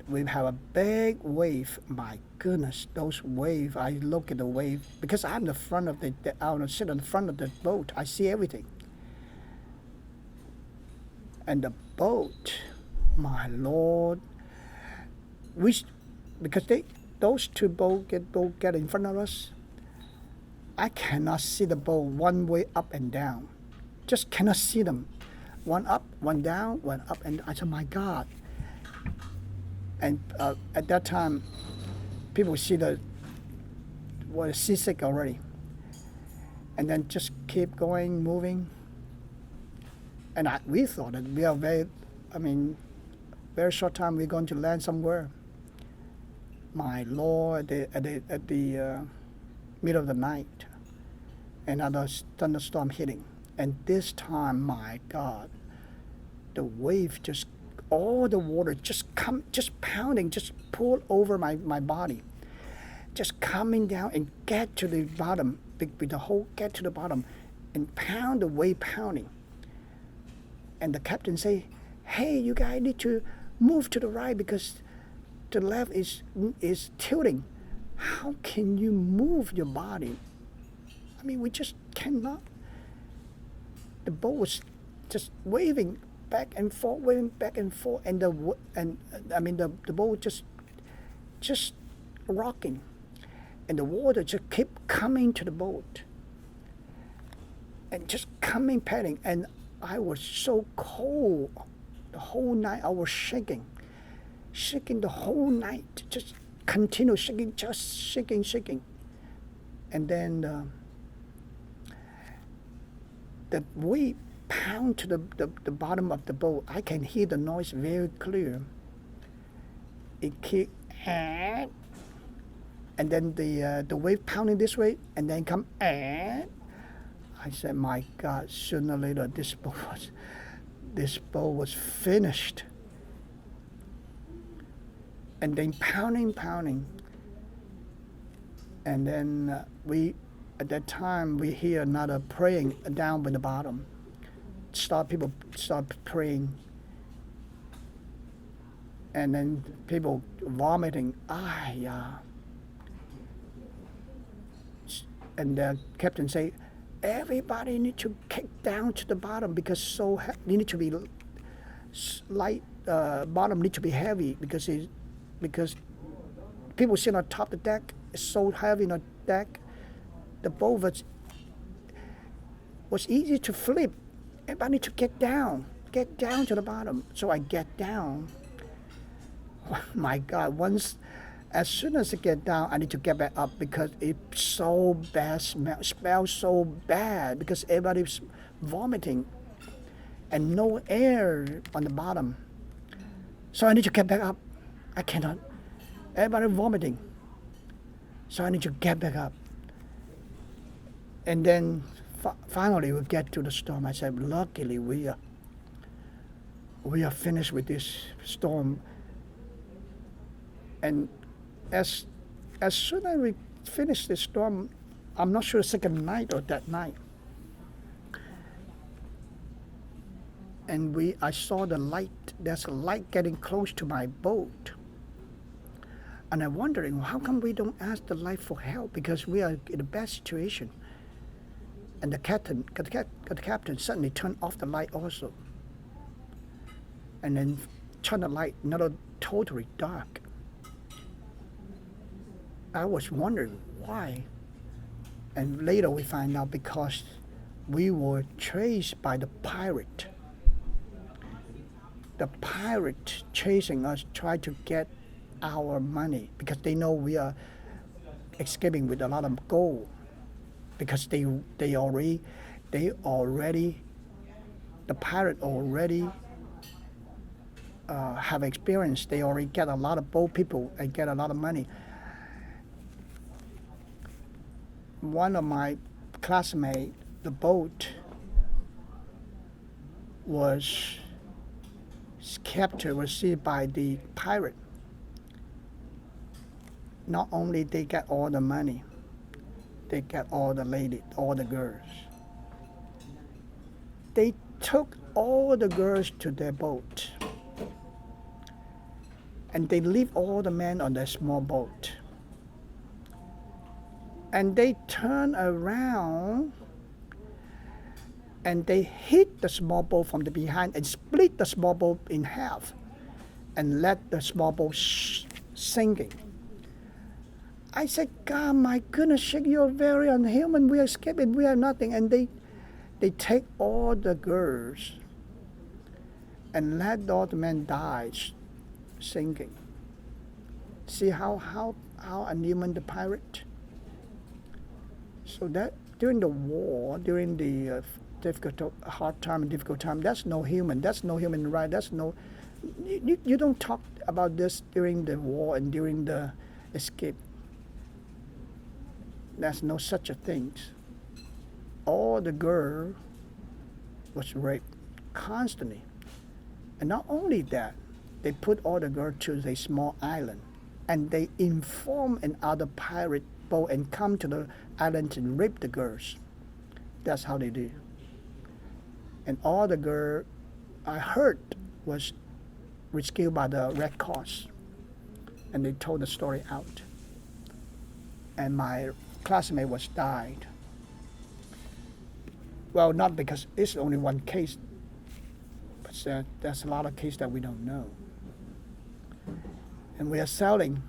we have a big wave. My goodness, those waves! I look at the wave because I'm the front of I sit on the front of the boat. I see everything. And the boat, my Lord, because those 2 boats get in front of us. I cannot see the boat one way up and down. Just cannot see them. One up, one down, one up, and I said, my God. And at that time, people see seasick already. And then just keep going, moving. And we thought that we are very short time we're going to land somewhere. My Lord, at the middle of the night, another thunderstorm hitting. And this time, my God, the wave all the water just pounding, just pull over my body, just coming down and get to the bottom, get to the bottom, and pound the wave pounding. And the captain say, hey, you guys need to move to the right because the left is tilting. How can you move your body? I mean, we just cannot. The boat was just waving back and forth, and the boat just rocking, and the water just kept coming to the boat, and just coming, paddling, and I was so cold. The whole night I was shaking the whole night, just continue shaking, just shaking. And then the wave pound to the bottom of the boat. I can hear the noise very clear. It keep, and then the wave pounding this way, and then come, I said, my God, sooner or later this boat was finished. And then pounding. And then at that time, we hear another praying down by the bottom. People start praying. And then people vomiting. and the captain say, everybody need to kick down to the bottom because you need to be light. Bottom need to be heavy because people sitting on top of the deck is so heavy on the deck. The boat was easy to flip. Everybody need to get down to the bottom. So I get down. Oh my God! As soon as I get down, I need to get back up because it's so bad. Smells so bad because everybody's vomiting and no air on the bottom. So I need to get back up. I cannot. Everybody vomiting. So I need to get back up. And then finally we get to the storm. I said, luckily we are finished with this storm. And as soon as we finished the storm, I'm not sure the second night or that night. And I saw the light. There's a light getting close to my boat. And I'm wondering, well, how come we don't ask the light for help? Because we are in a bad situation. And the captain suddenly turned off the light also. And then turned the light, another totally dark. I was wondering why. And later we find out because we were chased by the pirate. The pirate chasing us tried to get our money because they know we are escaping with a lot of gold. Because the pirate already have experience. They already get a lot of boat people and get a lot of money. One of my classmates, the boat was captured, was seized by the pirate. Not only they get all the money, they get all the ladies, all the girls. They took all the girls to their boat. And they leave all the men on their small boat. And they turn around and they hit the small boat from the behind and split the small boat in half and let the small boat sinking. I said, God, my goodness, you're very unhuman. We are escaping. We are nothing. And they take all the girls and let all the men die sinking. See how unhuman the pirate? So that during the war, during the hard time and difficult time, that's no human. That's no human right. That's no. You don't talk about this during the war and during the escape. There's no such a thing. All the girl was raped constantly. And not only that, they put all the girls to a small island and they inform another pirate boat and come to the island and rape the girls. That's how they do. And all the girl I heard was rescued by the Red Cross. And they told the story out. And my classmate was died. Well, not because it's only one case, but there's a lot of cases that we don't know. And we are sailing.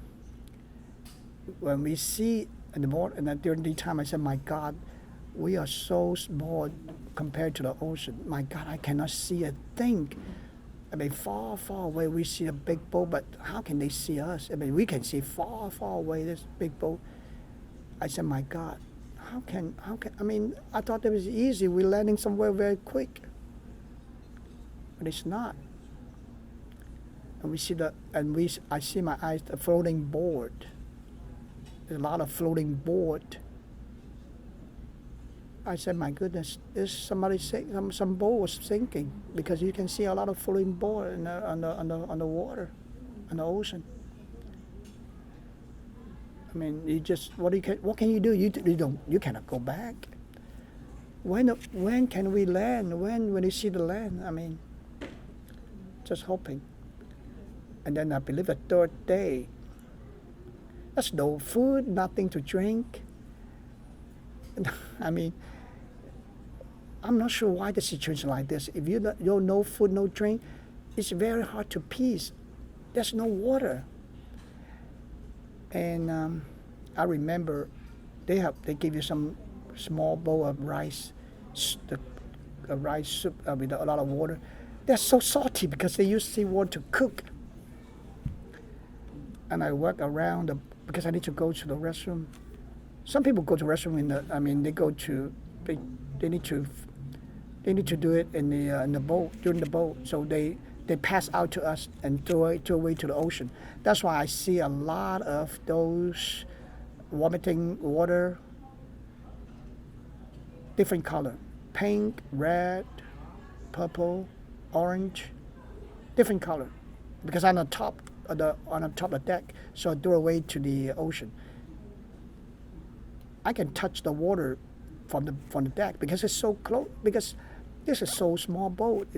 When we see in the morning, and during the time, I said, my God, we are so small compared to the ocean. My God, I cannot see a thing. I mean, far, far away, we see a big boat, but how can they see us? I mean, we can see far, far away this big boat. I said, my God, how can, I mean, I thought it was easy. We're landing somewhere very quick. But it's not. And I see my eyes, the floating board. There's a lot of floating board. I said, my goodness, is somebody some boat was sinking because you can see a lot of floating board on the water, on the ocean. I mean, what can you do? You cannot go back. When can we land? When you see the land? I mean, just hoping. And then I believe the third day, there's no food, nothing to drink. I mean, I'm not sure why the situation like this. If you don't no food, no drink, it's very hard to peace. There's no water. And I remember they give you some small bowl of rice, the rice soup with a lot of water. They're so salty because they use seawater to cook. And I walk around because I need to go to the restroom. Some people go to restroom they go to they need to do it in the boat during the boat. So they pass out to us and throw away to the ocean. That's why I see a lot of those vomiting water, different color, pink, red, purple, orange, different color, because on the top of the deck, so I throw away to the ocean. I can touch the water from the deck because it's so close. Because this is so small boat.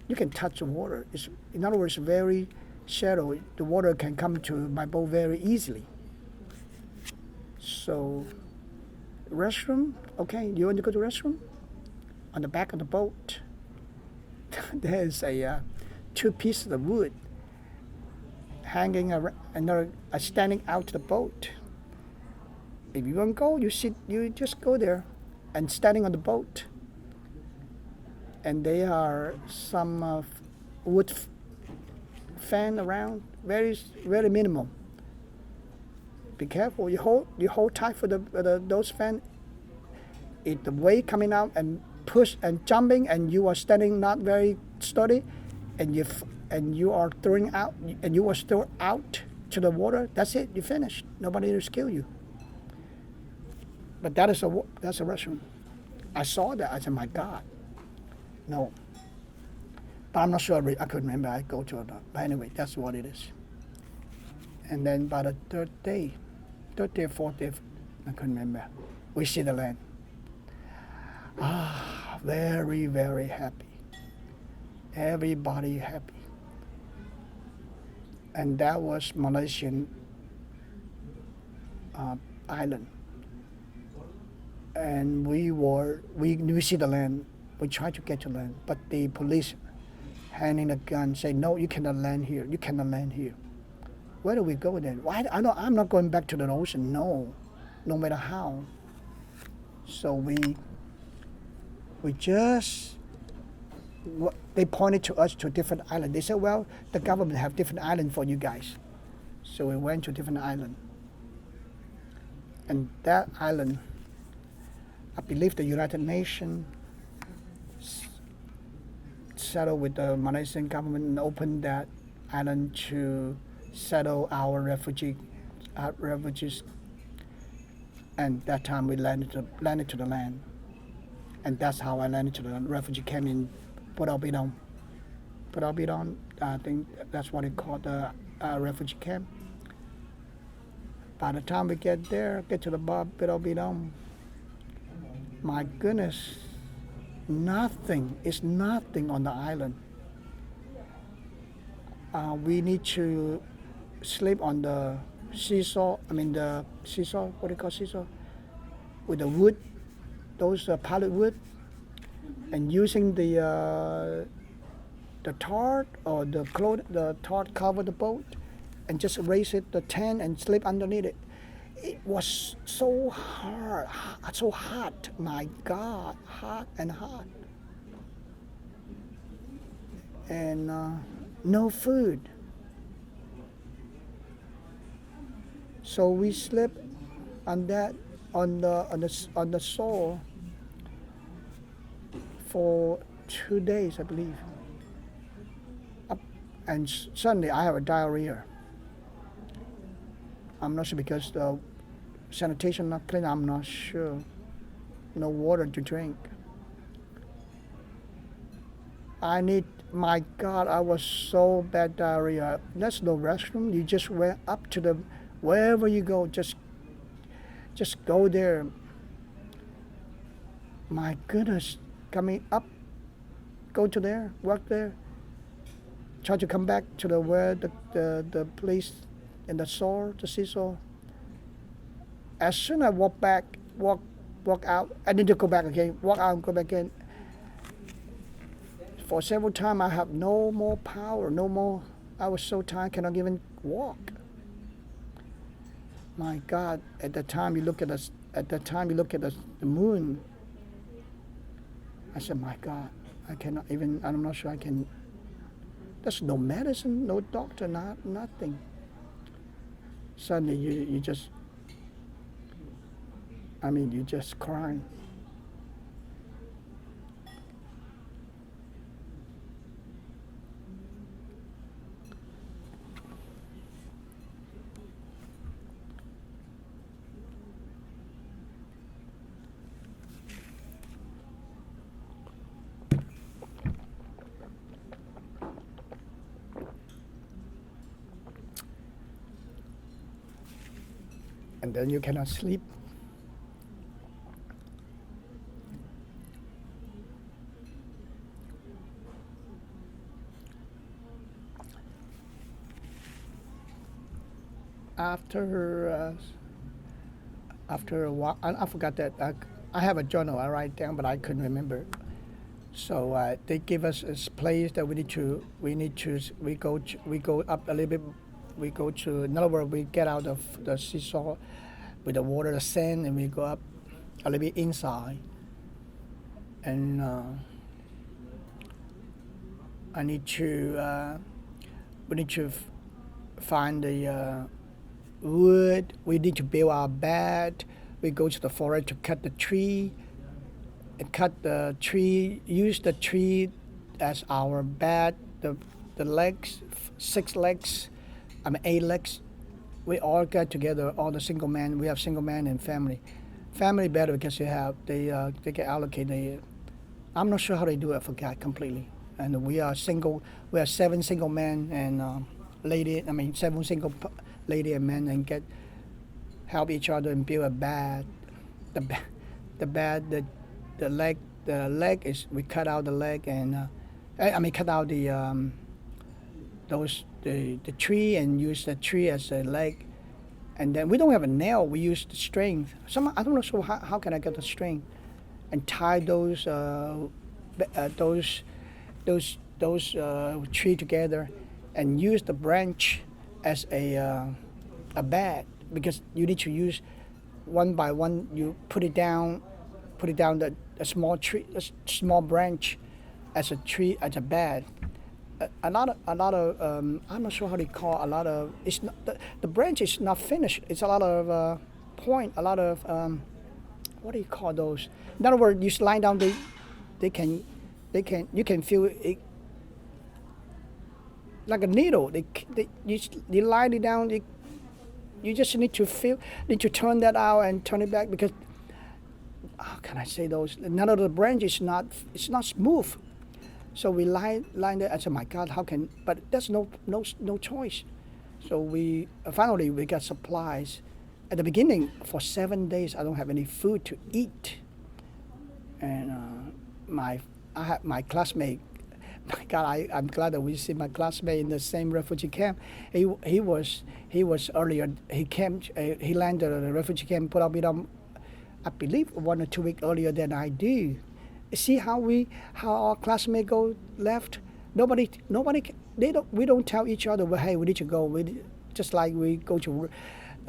You can touch the water. It's, in other words, very shallow. The water can come to my boat very easily. So, restroom. Okay, you want to go to restroom? On the back of the boat, there's a 2 pieces of wood hanging around, another standing out to the boat. If you want to go, you just go there and standing on the boat. And there are some wood fan around, very, very minimal. Be careful, you hold tight for those fan. If the wave coming out and push and jumping and you are standing not very steady and you are throwing out and you are still out to the water, that's it, you finished. Nobody will kill you. But that's a restroom. I saw that. I said, my God, no. But I'm not sure. I couldn't remember. I go to it. But anyway, that's what it is. And then by the third day, or fourth day, I couldn't remember. We see the land. Very, very happy. Everybody happy. And that was Malaysian island. And we see the land. We tried to get to land, but the police handing a gun say, no, you cannot land here. You cannot land here. Where do we go then? Why? I'm not going back to the ocean. No matter how. So we just, they pointed to us to a different island. They said, well, the government have different island for you guys. So we went to a different island. And that island, I believe the United Nations settled with the Malaysian government and opened that island to settle our refugees. And that time we landed to the land. And that's how I landed to the refugee camp in Pulau Bidong. Pulau Bidong, I think that's what it called, the refugee camp. By the time we get to the Pulau Bidong, my goodness, nothing on the island. We need to sleep on the seesaw. The seesaw, what do you call seesaw? With the wood, those pallet wood, and using the tarp or the tarp cover the boat, and just raise it the tent and sleep underneath it. It was so hard, so hot. My God, hot and hot. And no food. So we slept on the shore for 2 days, I believe. And suddenly I have a diarrhea. I'm not sure because the sanitation not clean. I'm not sure. No water to drink. My God, I was so bad diarrhea. There's no restroom. You just went up to wherever you go, just go there. My goodness, coming up, go to there, walk there, try to come back to where the place in the seesaw. As soon as I walk walk out. I need to go back again. Walk out, go back in. For several times, I have no more power, no more. I was so tired, cannot even walk. My God! At the time you look at us, at the time you look at the moon. I said, my God, I cannot even. I'm not sure I can. There's no medicine, no doctor, nothing. Suddenly you just. I mean, you just crying. And then you cannot sleep. After after a while, I forgot that I have a journal I write down, but I couldn't remember. So they give us this place that we go up a little bit. We go to, in other words, we get out of the seesaw with the water, the sand, and we go up a little bit inside. And I need to we need to find the wood. We need to build our bed. We go to the forest to cut the tree. And cut the tree. Use the tree as our bed. The legs, 6 legs, 8 legs. We all get together. All the single men. We have single men and family. Family better because they can allocate the. I'm not sure how they do it. I forgot completely. And we are single. We are 7 single men and lady. 7 single lady and men, and help each other and build a bed. The bed, the leg is, we cut out the leg and cut out the the tree and use the tree as a leg. And then we don't have a nail. We use the string. I don't know. So how can I get the string and tie those tree together, and use the branch as a bed, because you need to use one by one. You put it down a small tree, a small branch, as a tree, as a bed. A lot of I'm not sure how they call, a lot of, it's not, the branch is not finished. It's a lot of point, a lot of what do you call those? In other words, you lie down, you can feel it like a needle. You lie it down. You just need to turn that out and turn it back, because how can I say those? None of the branch is not, it's not smooth. So we line there. I said, my God, how can? But there's no choice. So we finally we got supplies. At the beginning, for 7 days, I don't have any food to eat, and I had my classmate. My God, I'm glad that we see my classmate in the same refugee camp. He was earlier. He came. He landed at the refugee camp, put up with them, I believe 1 or 2 weeks earlier than I do. See how our classmates go left. Nobody. We don't tell each other, well, hey, we need to go. Just like we go to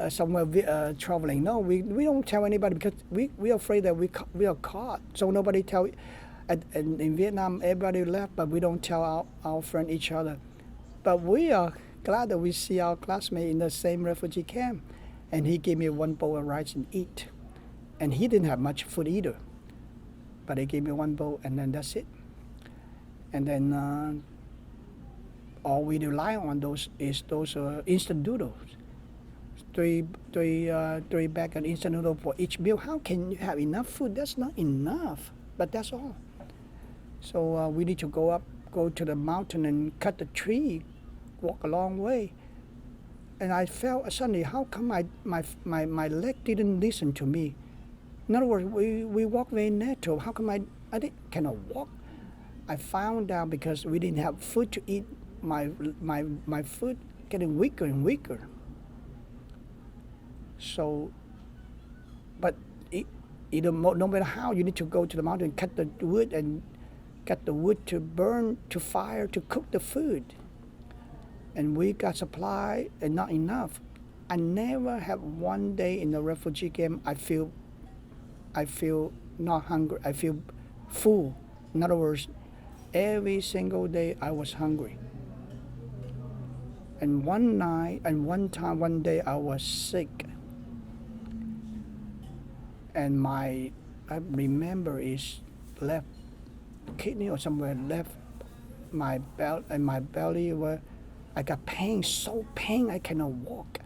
somewhere traveling. No, we don't tell anybody, because we are afraid that we are caught. So nobody tell. And in Vietnam, everybody left, but we don't tell our friend each other. But we are glad that we see our classmate in the same refugee camp, and he gave me 1 bowl of rice and eat, and he didn't have much food either. But he gave me 1 bowl, and then that's it. And then all we rely on those instant noodles. Three bag of instant noodles for each meal. How can you have enough food? That's not enough. But that's all. So we need to go to the mountain and cut the tree, walk a long way. And I felt suddenly, how come my leg didn't listen to me? In other words, we walk very natural. How come I cannot walk? I found out because we didn't have food to eat. My foot getting weaker and weaker. So, but either no matter how, you need to go to the mountain, cut the wood, and get the wood to burn, to fire, to cook the food. And we got supply and not enough. I never have one day in the refugee camp I feel not hungry. I feel full. In other words, every single day I was hungry. And one day I was sick. And I remember is left kidney or somewhere left my belly where I got pain, so pain I cannot walk.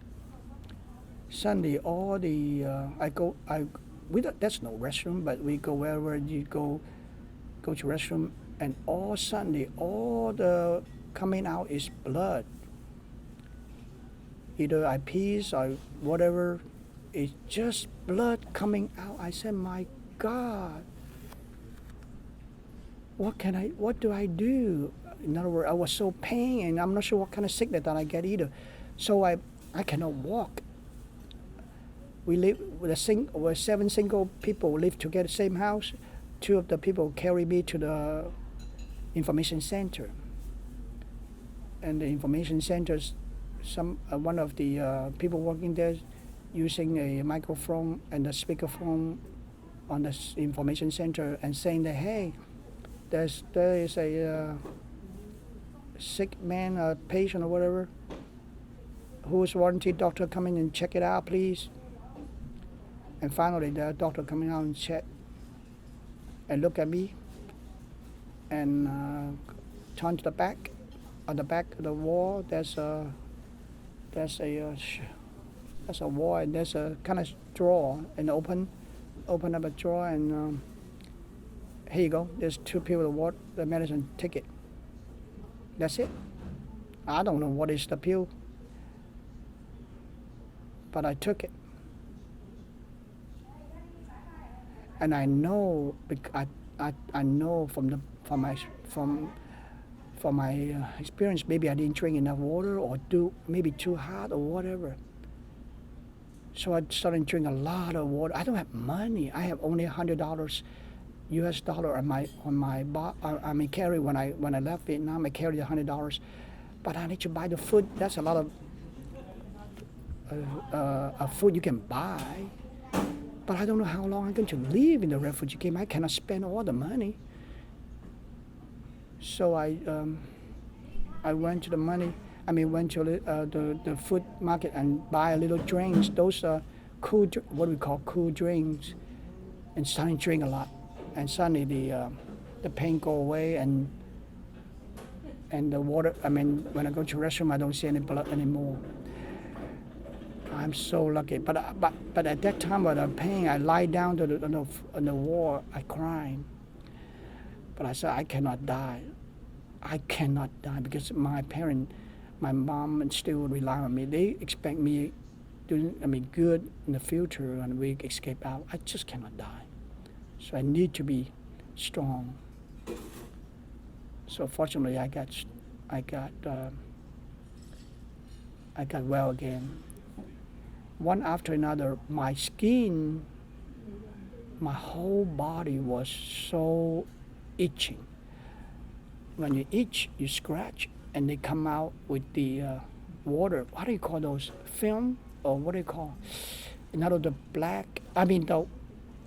Suddenly all the there's no restroom, but we go wherever you go to restroom, and all suddenly all the coming out is blood. Either I pees or whatever, it's just blood coming out. I said, my God, what do I do? In other words, I was so pain, and I'm not sure what kind of sickness that I get either. So I cannot walk. We live with 7 single people live together, same house. 2 of the people carry me to the information center. And the information centers, one of the people working there using a microphone and a speakerphone on the information center and saying that, hey, there is a sick man, a patient or whatever, who's warranty doctor come in and check it out, please. And finally, the doctor coming out and check and look at me and turn to the back. On the back of the wall, there's a wall, and there's a kind of drawer, and open up a drawer, and here you go. There's 2 pills of water, the medicine. Take it. That's it. I don't know what is the pill, but I took it. And I know, I know from my experience, maybe I didn't drink enough water or maybe too hot or whatever. So I started drinking a lot of water. I don't have money. I have only $100 US dollar on my I may carry when I left Vietnam. I carried $100, but I need to buy the food. That's a lot of food you can buy. But I don't know how long I'm going to live in the refugee camp. I cannot spend all the money. So I went to went to the food market and buy a little drinks. Those are what we call cool drinks, and started to drink a lot. And suddenly the pain go away, and the water. When I go to the restroom, I don't see any blood anymore. I'm so lucky. But at that time with the pain, I lie down on the wall. I cried. But I said, I cannot die. I cannot die because my mom still rely on me. They expect me to good in the future and we escape out. I just cannot die. So I need to be strong. So fortunately, I got well again. One after another, my skin, my whole body was so itching. When you itch, you scratch, and they come out with the water. What do you call those? Film? Or what do you call? Another the the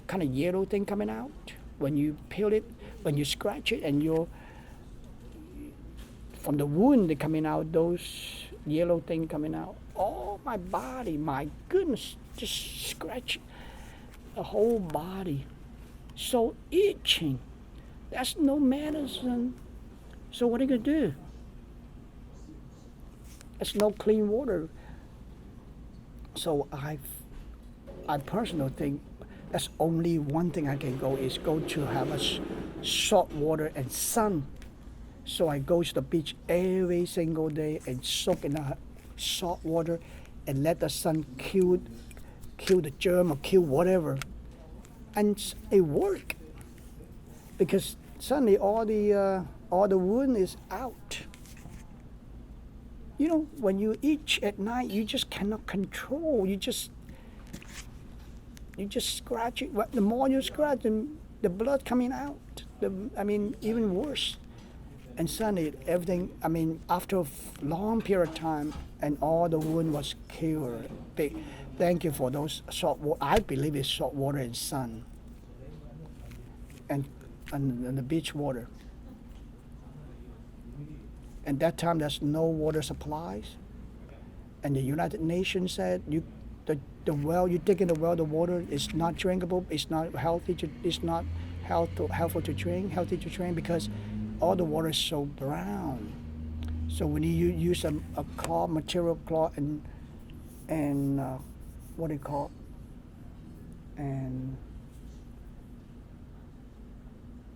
kind of yellow thing coming out. When you peel it, when you scratch it, and from the wound, they coming out, those yellow thing coming out. Oh, my body, my goodness, just scratch the whole body. So itching. That's no medicine. So what are you going to do? There's no clean water. So I personally think that's only one thing I can go is go to have a salt water and sun. So I go to the beach every single day and soak in the salt water and let the sun kill the germ or kill whatever. And it worked because suddenly all the wound is out. You know, when you itch at night, you just cannot control. You just scratch it. The more you scratch, the blood coming out. Even worse. And suddenly everything. After a long period of time, and all the wound was cured. Thank you for those salt water. I believe it's salt water and sun, and and the beach water. And that time there's no water supplies, and the United Nations said the well you take in the well, the water is not drinkable. It's not healthy. It's not helpful to drink. Healthy to drink because all the water is so brown. So when you use a cloth, material cloth, and what do you call it? And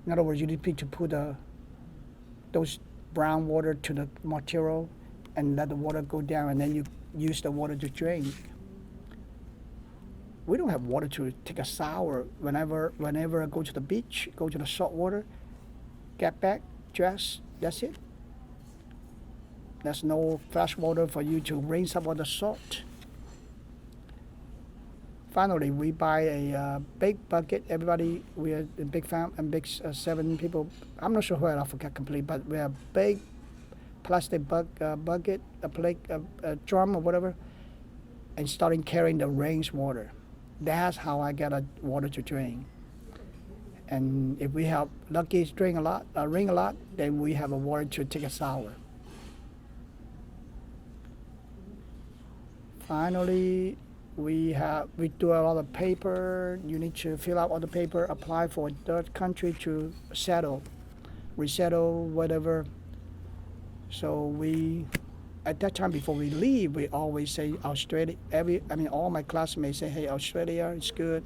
in other words, you need to put those brown water to the material and let the water go down, and then you use the water to drink. We don't have water to take a shower. Whenever I go to the beach, go to the salt water, get back, dress, that's it. There's no fresh water for you to rinse up all the salt. Finally, we buy a big bucket. Everybody, we are a big fam and big 7 people. I'm not sure where I forgot completely, but we have a big plastic bucket, a plate, a drum or whatever, and starting carrying the rainwater. That's how I get water to drink. And if we have lucky rain a lot, then we have a water to take a shower. Finally, we do a lot of paper. You need to fill out all the paper, apply for a third country to resettle, whatever. So at that time before we leave, we always say Australia. All my classmates say, "Hey, Australia is good."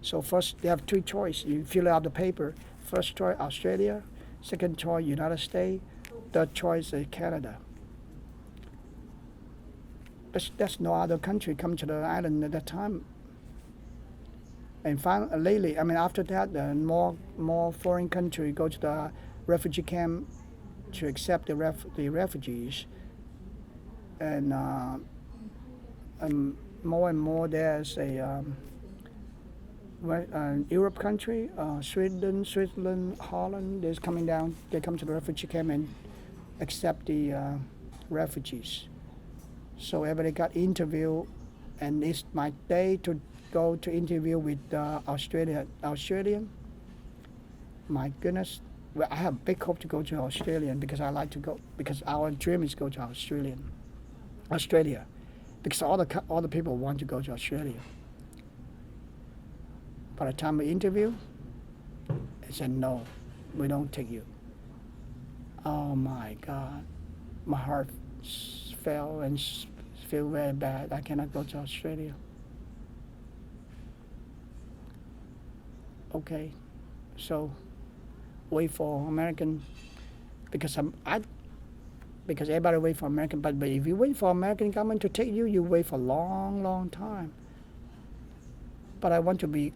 So first, they have 3 choices. You fill out the paper. First choice, Australia. Second choice, United States. Third choice, Canada. There's no other country come to the island at that time. And lately, after that, more foreign country go to the refugee camp to accept the refugees. And more and more there's a Europe country, Sweden, Switzerland, Holland. They're coming down. They come to the refugee camp and accept the refugees. So everybody got interviewed, and it's my day to go to interview with Australian. My goodness, well, I have big hope to go to Australian because I like to go, because our dream is to go to Australia, because all the people want to go to Australia. By the time we interview, they said no, we don't take you. Oh my God, my heart fell and feel very bad. I cannot go to Australia. Okay, so wait for American, because because everybody wait for American. But if you wait for American government to take you, you wait for a long, long time. But I want to be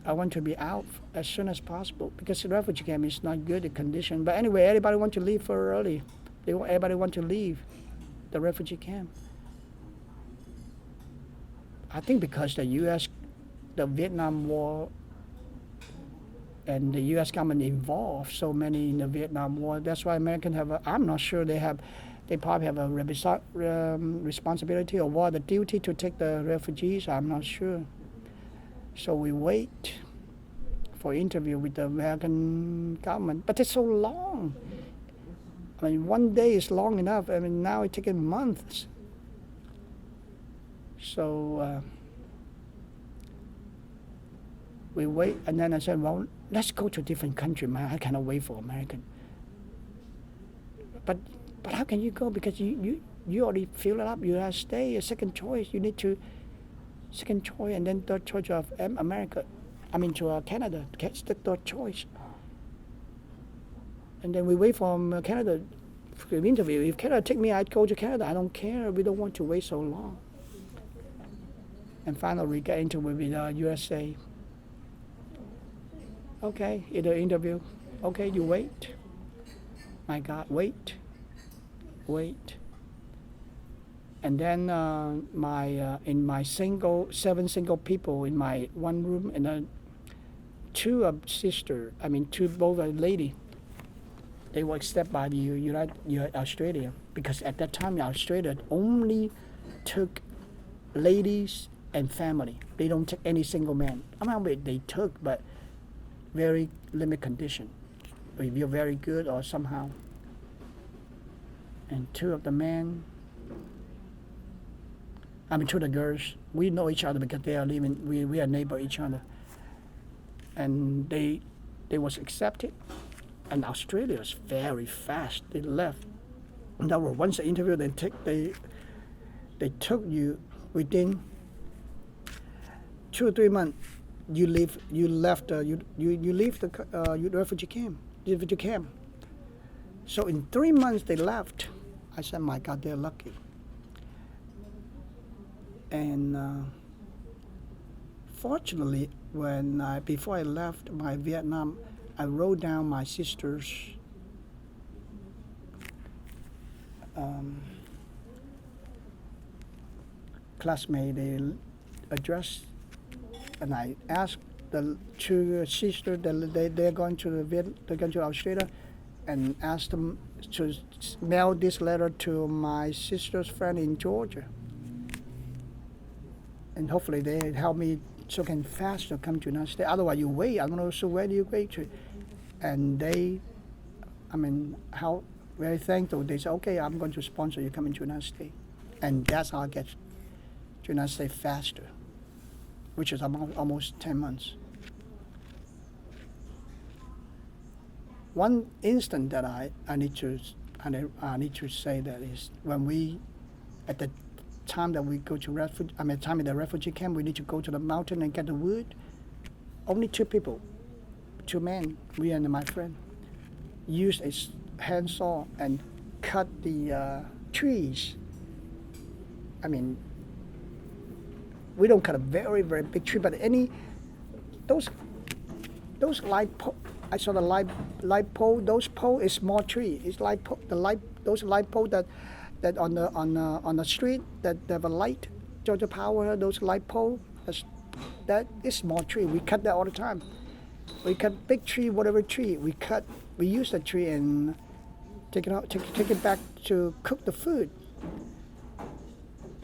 out as soon as possible because the refugee camp is not good, the condition. But anyway, everybody want to leave for early. Everybody want to leave the refugee camp. I think because the Vietnam War, and the U.S. government involved so many in the Vietnam War. That's why Americans I'm not sure they probably have a responsibility or what, the duty to take the refugees. I'm not sure. So we wait for interview with the American government, but it's so long. One day is long enough. Now it's taking months. So we wait, and then I said, well, let's go to a different country, man. I cannot wait for American. But how can you go? Because you already fill it up. You have to stay. A second choice. You need to second choice, and then third choice of America. To Canada. That's the third choice. And then we wait for Canada for the interview. If Canada take me, I'd go to Canada. I don't care. We don't want to wait so long. And finally, we get into with USA. Okay, either interview. Okay, you wait. My God, wait. And then in my seven single people in my one room, and then two both a lady. They were accepted by the Australia, because at that time Australia only took ladies and family. They don't take any single man. I mean, they took, but very limited condition. If you're very good or somehow. And two of the men, two of the girls, we know each other because they are living, we are neighbor each other. And they was accepted. And Australia is very fast. They left. And that was once the interview, they took you within 2 or 3 months. You leave the refugee camp. So in 3 months they left. I said, my God, they're lucky. And fortunately, before I left my Vietnam, I wrote down my sister's classmate, the address, and I asked the two sisters that they're going to Australia, and asked them to mail this letter to my sister's friend in Georgia, and hopefully they help me so can faster come to United States. Otherwise, you wait. I don't know. So where do you wait to? And they, how very thankful. They said, okay, I'm going to sponsor you coming to United States, and that's how I get to United States faster, which is almost 10 months. One instant that I need to say that is when we, at the time that we go to time in the refugee camp, we need to go to the mountain and get the wood. Only two people, two men, me and my friend, used a handsaw and cut the trees. We don't cut a very, very big tree, but those light pole. I saw the light pole. Those pole is small tree. It's like those light pole that on the street that have a light, Georgia Power. Those light pole. That is small tree. We cut that all the time. We cut big tree, whatever tree we cut. We use the tree and take it back to cook the food.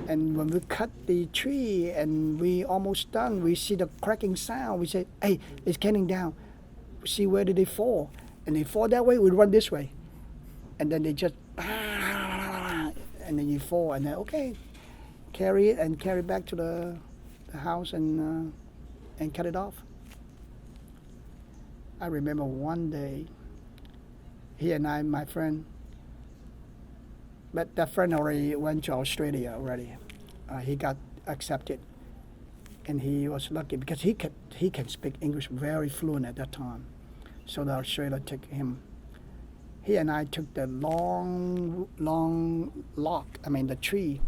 And when we cut the tree and we almost done, we see the cracking sound. We say, hey, it's getting down. We see where did they fall. And they fall that way, we run this way. And then they just, and then you fall. And then, okay, carry it and carry it back to the house and cut it off. I remember one day, he and I, my friend, but that friend already went to Australia already. He got accepted, and he was lucky because he can speak English very fluent at that time. So the Australia took him. He and I took the long log, the tree.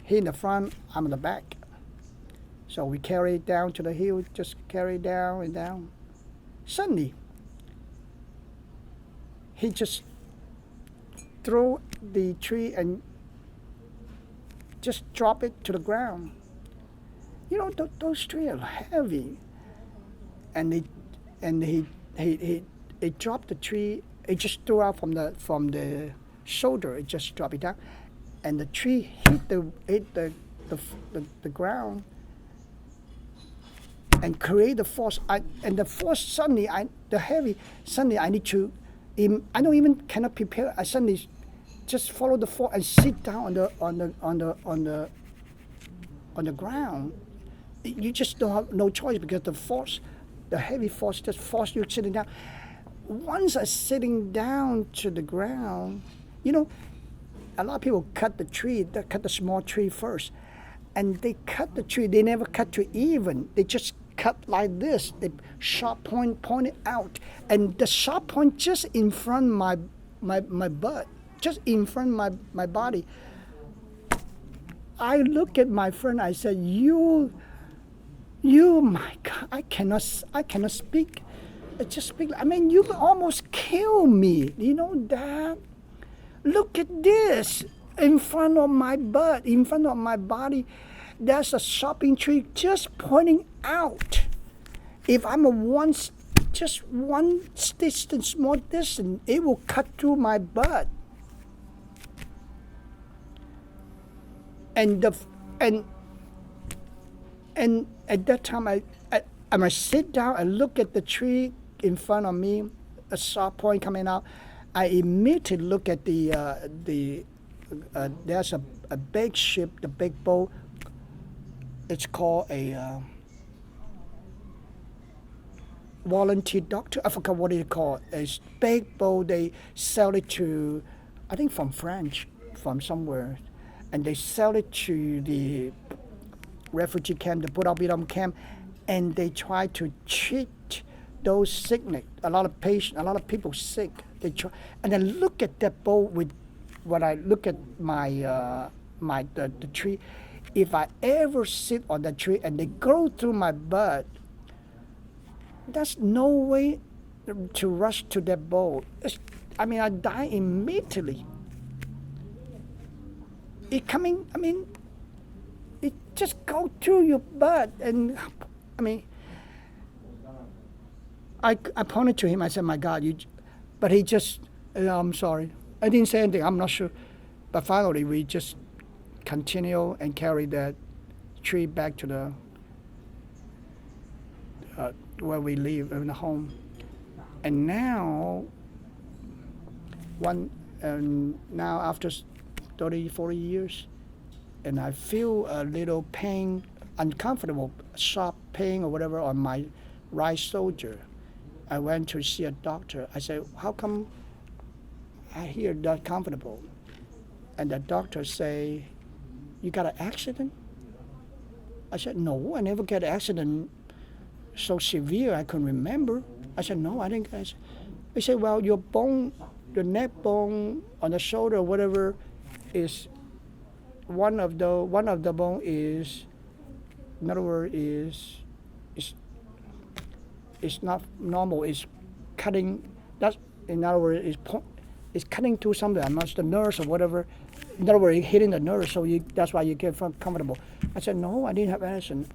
He in the front, I'm in the back. So we carry it down to the hill, just carry it down and down. Suddenly, he just throw the tree and just drop it to the ground. You know, those trees are heavy, and he dropped the tree. It just threw out from the shoulder. It just dropped it down, and the tree hit the ground and create the force. And the force suddenly, I need to. I don't even cannot prepare. I suddenly just follow the force and sit down on the ground. You just don't have no choice because the force, the heavy force, just force you sitting down. Once I sitting down to the ground, you know, a lot of people cut the tree. They cut the small tree first, and they cut the tree. They never cut to even. They just cut like this. The sharp point pointed out, and the sharp point just in front of my butt, just in front of my body. I look at my friend. I said, "You, my God, I cannot speak. I just speak. You almost kill me. You know that. Look at this." in front of my butt, in front of my body, there's a shopping tree just pointing out. If I'm just one distance, small distance, it will cut through my butt. And the and and at that time, I might sit down and look at the tree in front of me, a sharp point coming out. I immediately look at there's a big ship, the big boat. It's called a volunteer doctor. I forgot what it called. It's big boat. They sell it to, I think from French, from somewhere, and they sell it to the refugee camp, the Buddha camp, and they try to treat those sickness. A lot of people sick. They try, and then look at that boat with, when I look at the tree. If I ever sit on the tree and they go through my butt, there's no way to rush to that boat. I die immediately. It just go through your butt, and I pointed to him. I said, "My God, you!" But he just, I'm sorry. I didn't say anything. I'm not sure. But finally, we just continue and carry that tree back to the where we live in the home. And now, now after 30, 40 years, and I feel a little pain, uncomfortable, sharp pain or whatever on my right shoulder. I went to see a doctor. I said, "How come I hear not comfortable?" And the doctor say, "You got an accident?" I said, "No, I never get an accident so severe I couldn't remember." I said, "No, I didn't get it." He said, "Well, your bone, the neck bone on the shoulder or whatever is one of the bone is, in other words, is not normal. It's cutting. That's, in other words, it's cutting through something. I'm not the nerves or whatever. In other words, hitting the nerves, so that's why you get comfortable." I said, "No, I didn't have anything."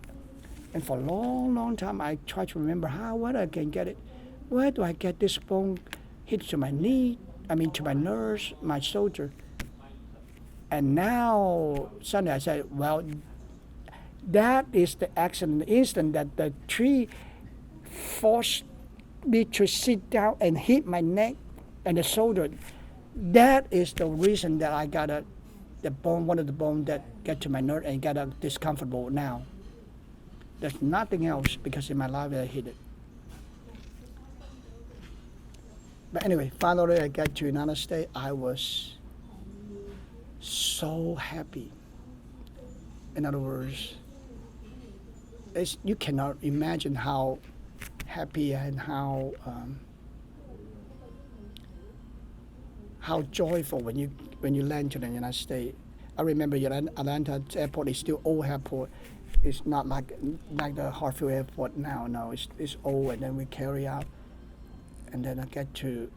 And for a long, long time, I tried to remember where I can get it. Where do I get this bone hit to my knee? To my nerves, my shoulder. And now, suddenly I said, well, that is the accident, the instant that the tree forced me to sit down and hit my neck and the shoulder. That is the reason that I got one of the bones that get to my nerve and got discomfortable now. There's nothing else, because in my life I hit it. But anyway, finally I got to United States. I was so happy. In other words, you cannot imagine how happy and how joyful when you land to the United States. I remember Atlanta airport is still old airport. It's not like the Hartfield airport now. No, it's old, and then we carry out, and then I get to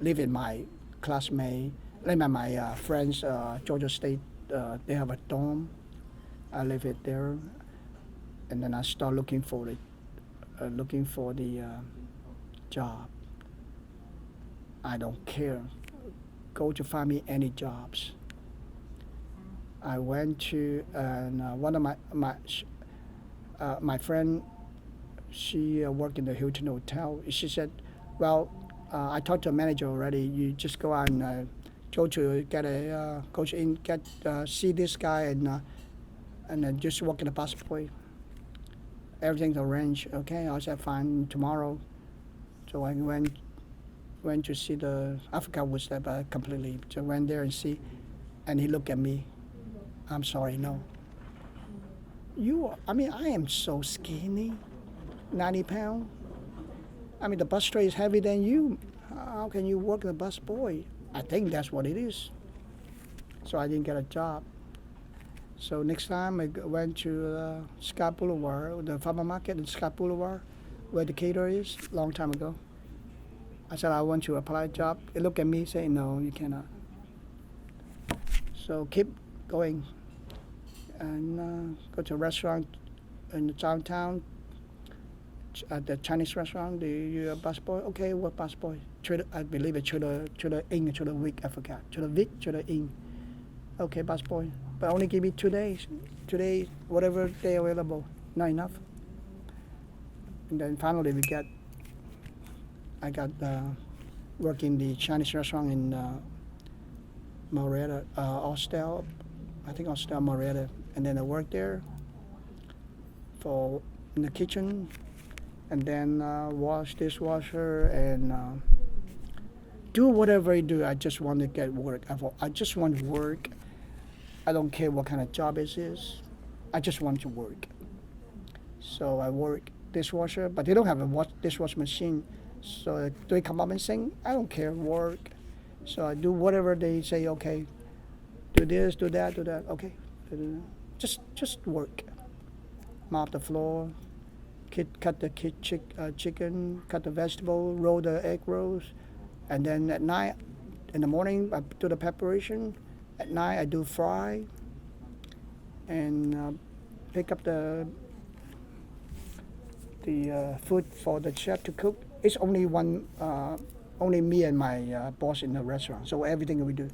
live in my classmate, my friends, Georgia State. They have a dorm. I live it there, and then I start looking for the job. I don't care. Go to find me any jobs. I went to one of my friend. She worked in the Hilton Hotel. She said, "Well, I talked to a manager already. You just go out and go see this guy and then just walk in the passport. Everything's arranged." Okay, I said fine. Tomorrow, so I went to see I forgot what's that, but completely. So I went there and see, and he looked at me. "I'm sorry, no." I am so skinny, 90 pounds. The bus tray is heavier than you. How can you work the bus boy? I think that's what it is. So I didn't get a job. So next time I went to Scott Boulevard, the farmer market in Scott Boulevard, where the caterer is, long time ago. I said, "I want to apply a job." He looked at me saying, "No, you cannot." So keep going and go to a restaurant in the downtown, at the Chinese restaurant. You a busboy? Okay, what busboy? I believe it's Chula Ing, Chula Week, I forgot. Chula Vic, Chula Ing. Okay, busboy. But only give me 2 days. Today, whatever day available, not enough. And then finally I got work in the Chinese restaurant in Marietta, Austell, I think Austell, Marietta. And then I worked there in the kitchen, and then wash dishwasher and do whatever I do. I just want to get work. I just want to work. I don't care what kind of job it is. I just want to work. So I work dishwasher, but they don't have a dishwasher machine. So they come up and sing, I don't care, work. So I do whatever they say, okay, do this, do that, okay. Just work. Mop the floor, cut the chicken, cut the vegetable, roll the egg rolls. And then at night, in the morning, I do the preparation. At night, I do fry and pick up the food for the chef to cook. It's only only me and my boss in the restaurant, so everything we do.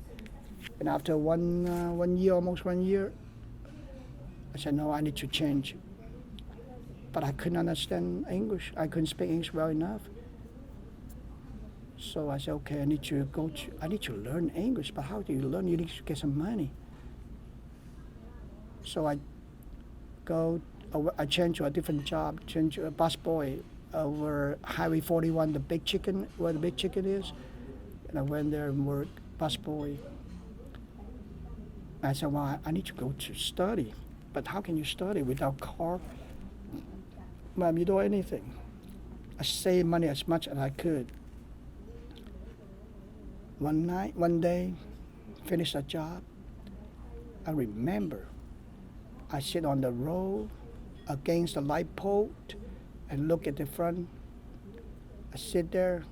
And after one year, almost 1 year, I said, no, I need to change. But I couldn't understand English. I couldn't speak English well enough. So I said, okay, I need to learn English. But how do you learn? You need to get some money. So I changed to a different job, changed to a busboy over Highway 41, where the big chicken is. And I went there and worked busboy. I said, well, I need to go to study. But how can you study without car? Mom, you do anything. I saved money as much as I could. One day, finished a job. I remember I sit on the road against the light pole and look at the front. I sit there.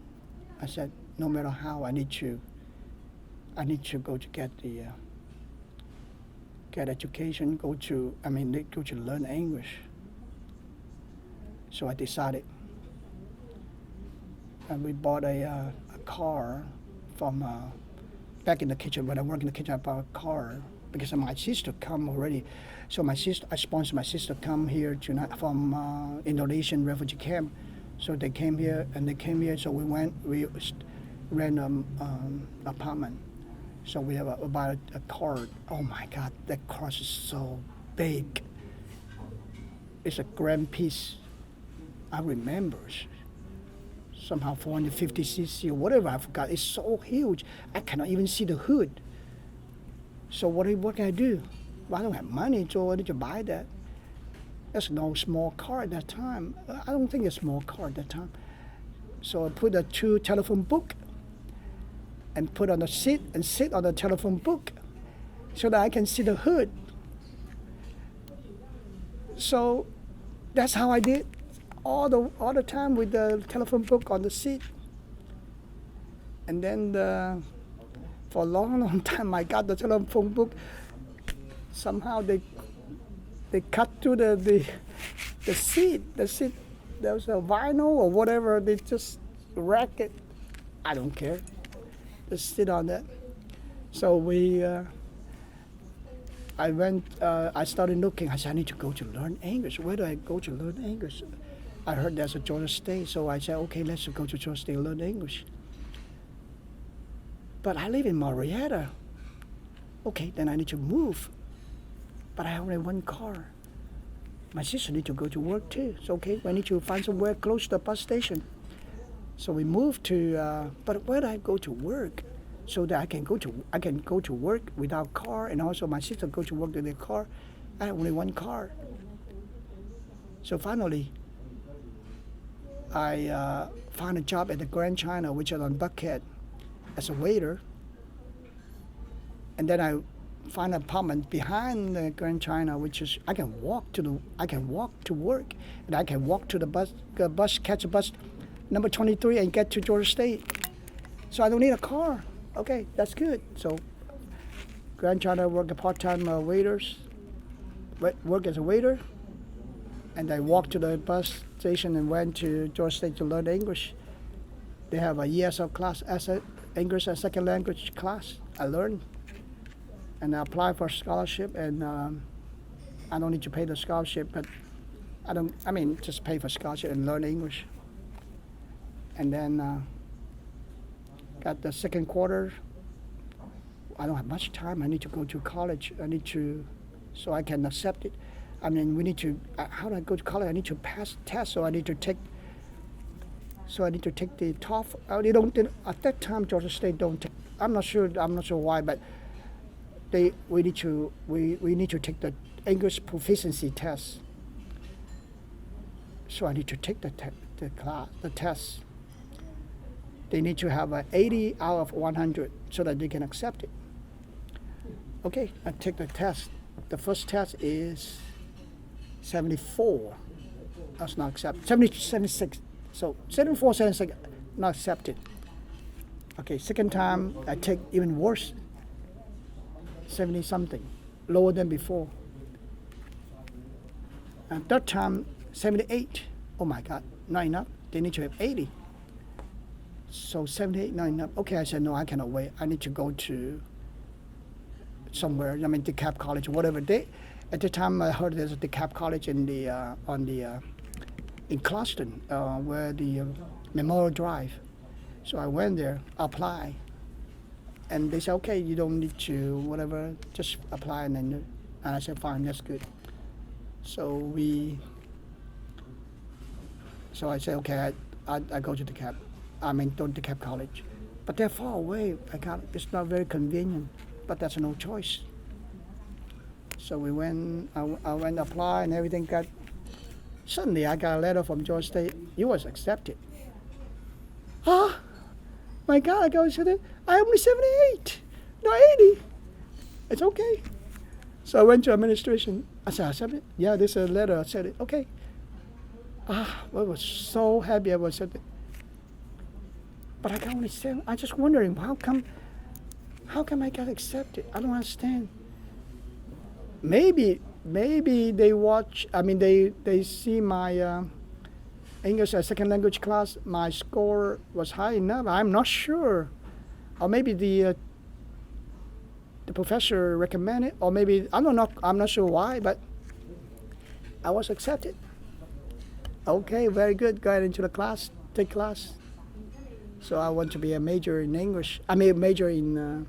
I said, no matter how, I need to go to get education, go to learn English. So I decided, and we bought a car from back in the kitchen. When I work in the kitchen, I bought a car because my sister come already. So I sponsored my sister come here from Indonesian refugee camp. So they came here, so we rent apartment. So we have about a car. Oh my God, that car is so big. It's a grand piece. I remember somehow 450cc or whatever, I forgot. It's so huge. I cannot even see the hood. So what can I do? Well, I don't have money, so I need to buy that. There's no small car at that time. I don't think it's a small car at that time. So I put a 2 telephone book and put on the seat and sit on the telephone book so that I can see the hood. So that's how I did all the time with the telephone book on the seat. And then for a long time I got the telephone book. Somehow they cut through the seat. The seat, there was a vinyl or whatever. They just wreck it. I don't care. Just sit on that. So I started looking. I said, I need to go to learn English. Where do I go to learn English? I heard there's a Georgia State, so I said, okay, let's go to Georgia State and learn English. But I live in Marietta. Okay, then I need to move. But I only have 1 car. My sister need to go to work too. So okay, we need to find somewhere close to the bus station. So we moved to, but where do I go to work? So that I can go to work without car, and also my sister go to work with their car. I have only 1 car. So finally, I found a job at the Grand China, which is on Buckhead, as a waiter. And then I find an apartment behind the Grand China, which is I can walk to work, and I can walk to the bus, catch a bus number 23 and get to Georgia State. So I don't need a car. Okay, that's good. So grandchild work a part-time work as a waiter, and I walked to the bus station and went to Georgia State to learn English. They have a ESL class, as a English as second language class. I learned, and I applied for a scholarship, and I don't need to pay the scholarship, but just pay for scholarship and learn English. And then got the second quarter. I don't have much time. I need to go to college. So I can accept it. We need to. How do I go to college? I need to pass the test. So I need to take the TOEFL. They don't. At that time, Georgia State don't take. I'm not sure why, but we need to take the English proficiency test. So I need to take the test. They need to have an 80 out of 100 so that they can accept it. Okay, I take the test. The first test is 74. That's not accepted. 76. So 74, 76, not accepted. Okay, second time I take even worse. 70 something, lower than before. And third time, 78. Oh my God, not enough. They need to have 80. So 78, not enough. Okay, I said, no, I cannot wait. I need to go to somewhere. DeKalb College, whatever. At the time, I heard there's a DeKalb College in Clarkston, where the Memorial Drive. So I went there, apply, and they said, okay, you don't need to whatever, just apply, and I said, fine, that's good. So I said, okay, I go to DeKalb. DeKalb College, but they're far away. It's not very convenient, but that's no choice. So we went. I went apply and everything. Suddenly I got a letter from Georgia State. You was accepted. Ah, my God! I go to it. I only 78, not 80. It's okay. So I went to administration. I said, accepted? Yeah, this is a letter. I said it. Okay. I was so happy I was accepted. But I got only 7. I'm just wondering how come I got accepted? I don't understand. Maybe they watch. They see my English as second language class. My score was high enough. I'm not sure, or maybe the professor recommended, or maybe I don't know. I'm not sure why, but I was accepted. Okay, very good. Go into the class. Take class. So I want to be a major in English. A major in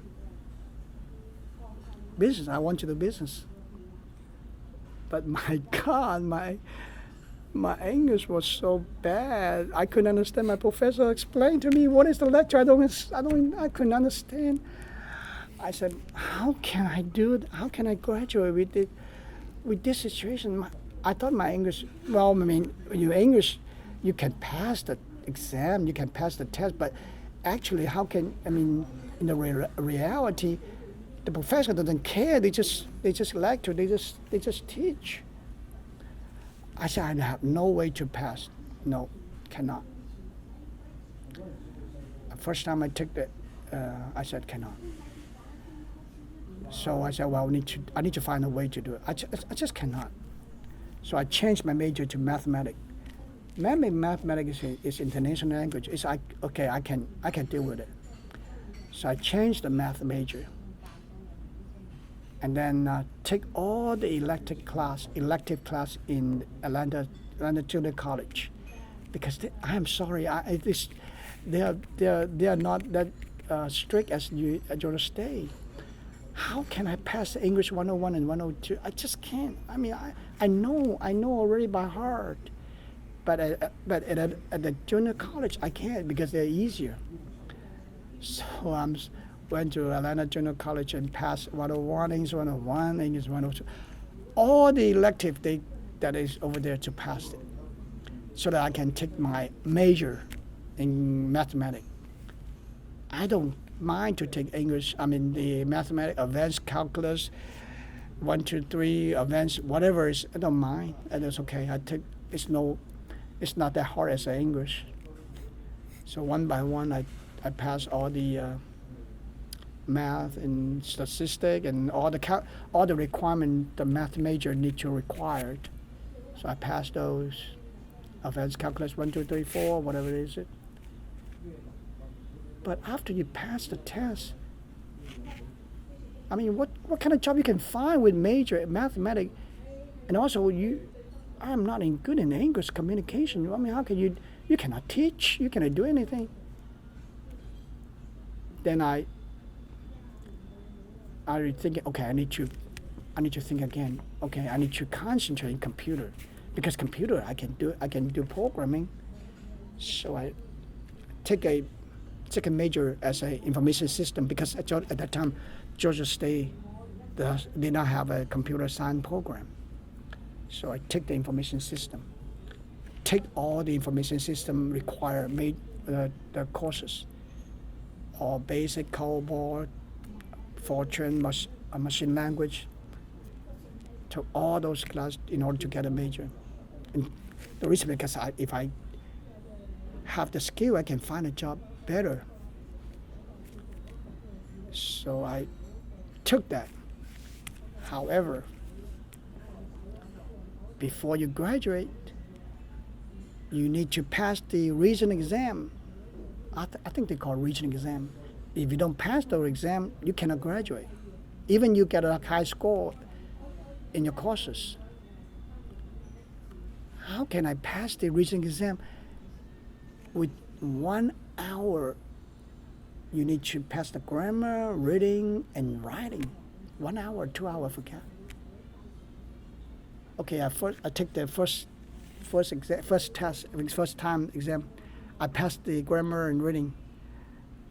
business. I want to do business. But my God, my English was so bad. I couldn't understand. My professor explained to me what is the lecture. I couldn't understand. I said, how can I do it? How can I graduate with this situation? I thought my English. Well, your English, you can pass the exam, you can pass the test, but actually in the reality, the professor doesn't care. They just lecture, they just teach. I said, I have no way to pass. No, cannot. The first time I took it, I said cannot. So I said, well, I need to find a way to do it. I just cannot. So I changed my major to mathematics. Mathematics is international language. It's like, okay, I can deal with it. So I changed the math major, and then take all the elective class in Atlanta Junior College, because I'm sorry, they are not that strict as at Georgia State. How can I pass English 101 and 102? I just can't. I know already by heart. But at the junior college, I can't because they're easier. So I went to Atlanta Junior College and passed 101, English 101, English 102. All the elective that is over there to pass it, so that I can take my major in mathematics. I don't mind to take English. The mathematics, advanced calculus, 1, 2, 3, advanced, whatever is. I don't mind. And it's okay. It's not that hard as English. So one by one, I passed all the math and statistics and all the requirement the math major need to required. So I passed those. Advanced calculus 1, 2, 3, 4, whatever it is. But after you pass the test, I mean, what kind of job you can find with major in mathematics? And also, I'm not good in English communication. I mean, how can you cannot teach, you cannot do anything. Then I think, okay, I need to think again. Okay, I need to concentrate in computer, because computer I can do programming. So I take a major as a information system, because at that time Georgia State did not have a computer science program. So I take the information system, take all the information system required, made the courses, all basic COBOL, Fortran, machine language, to all those classes in order to get a major. And the reason, because if I have the skill, I can find a job better. So I took that. However, before you graduate, you need to pass the regional exam. I think they call it regional exam. If you don't pass the exam, you cannot graduate. Even you get a high score in your courses. How can I pass the regional exam? With 1 hour, you need to pass the grammar, reading, and writing. 1 hour, 2 hours, I forget. Okay, I take the first time exam. I passed the grammar and reading,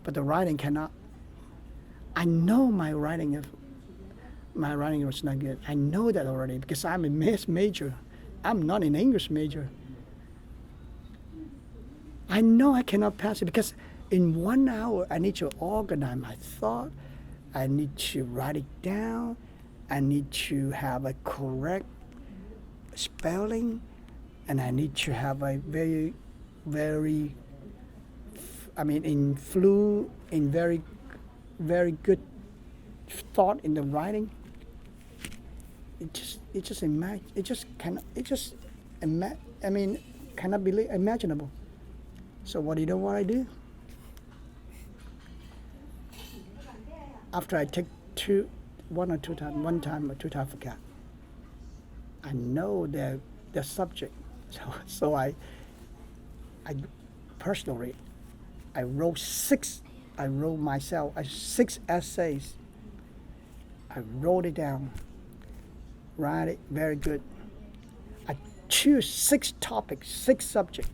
but the writing cannot. I know my writing was not good. I know that already, because I'm a math major. I'm not an English major. I know I cannot pass it, because in 1 hour I need to organize my thought. I need to write it down. I need to have a correct spelling, and I need to have a very, very, very, very good thought in the writing. Cannot be imaginable. So what do you know what I do? After I take one time or two times, I forgot. I know the subject, so I personally, I wrote 6 essays. I wrote it down, write it very good. I choose 6 topics, 6 subjects.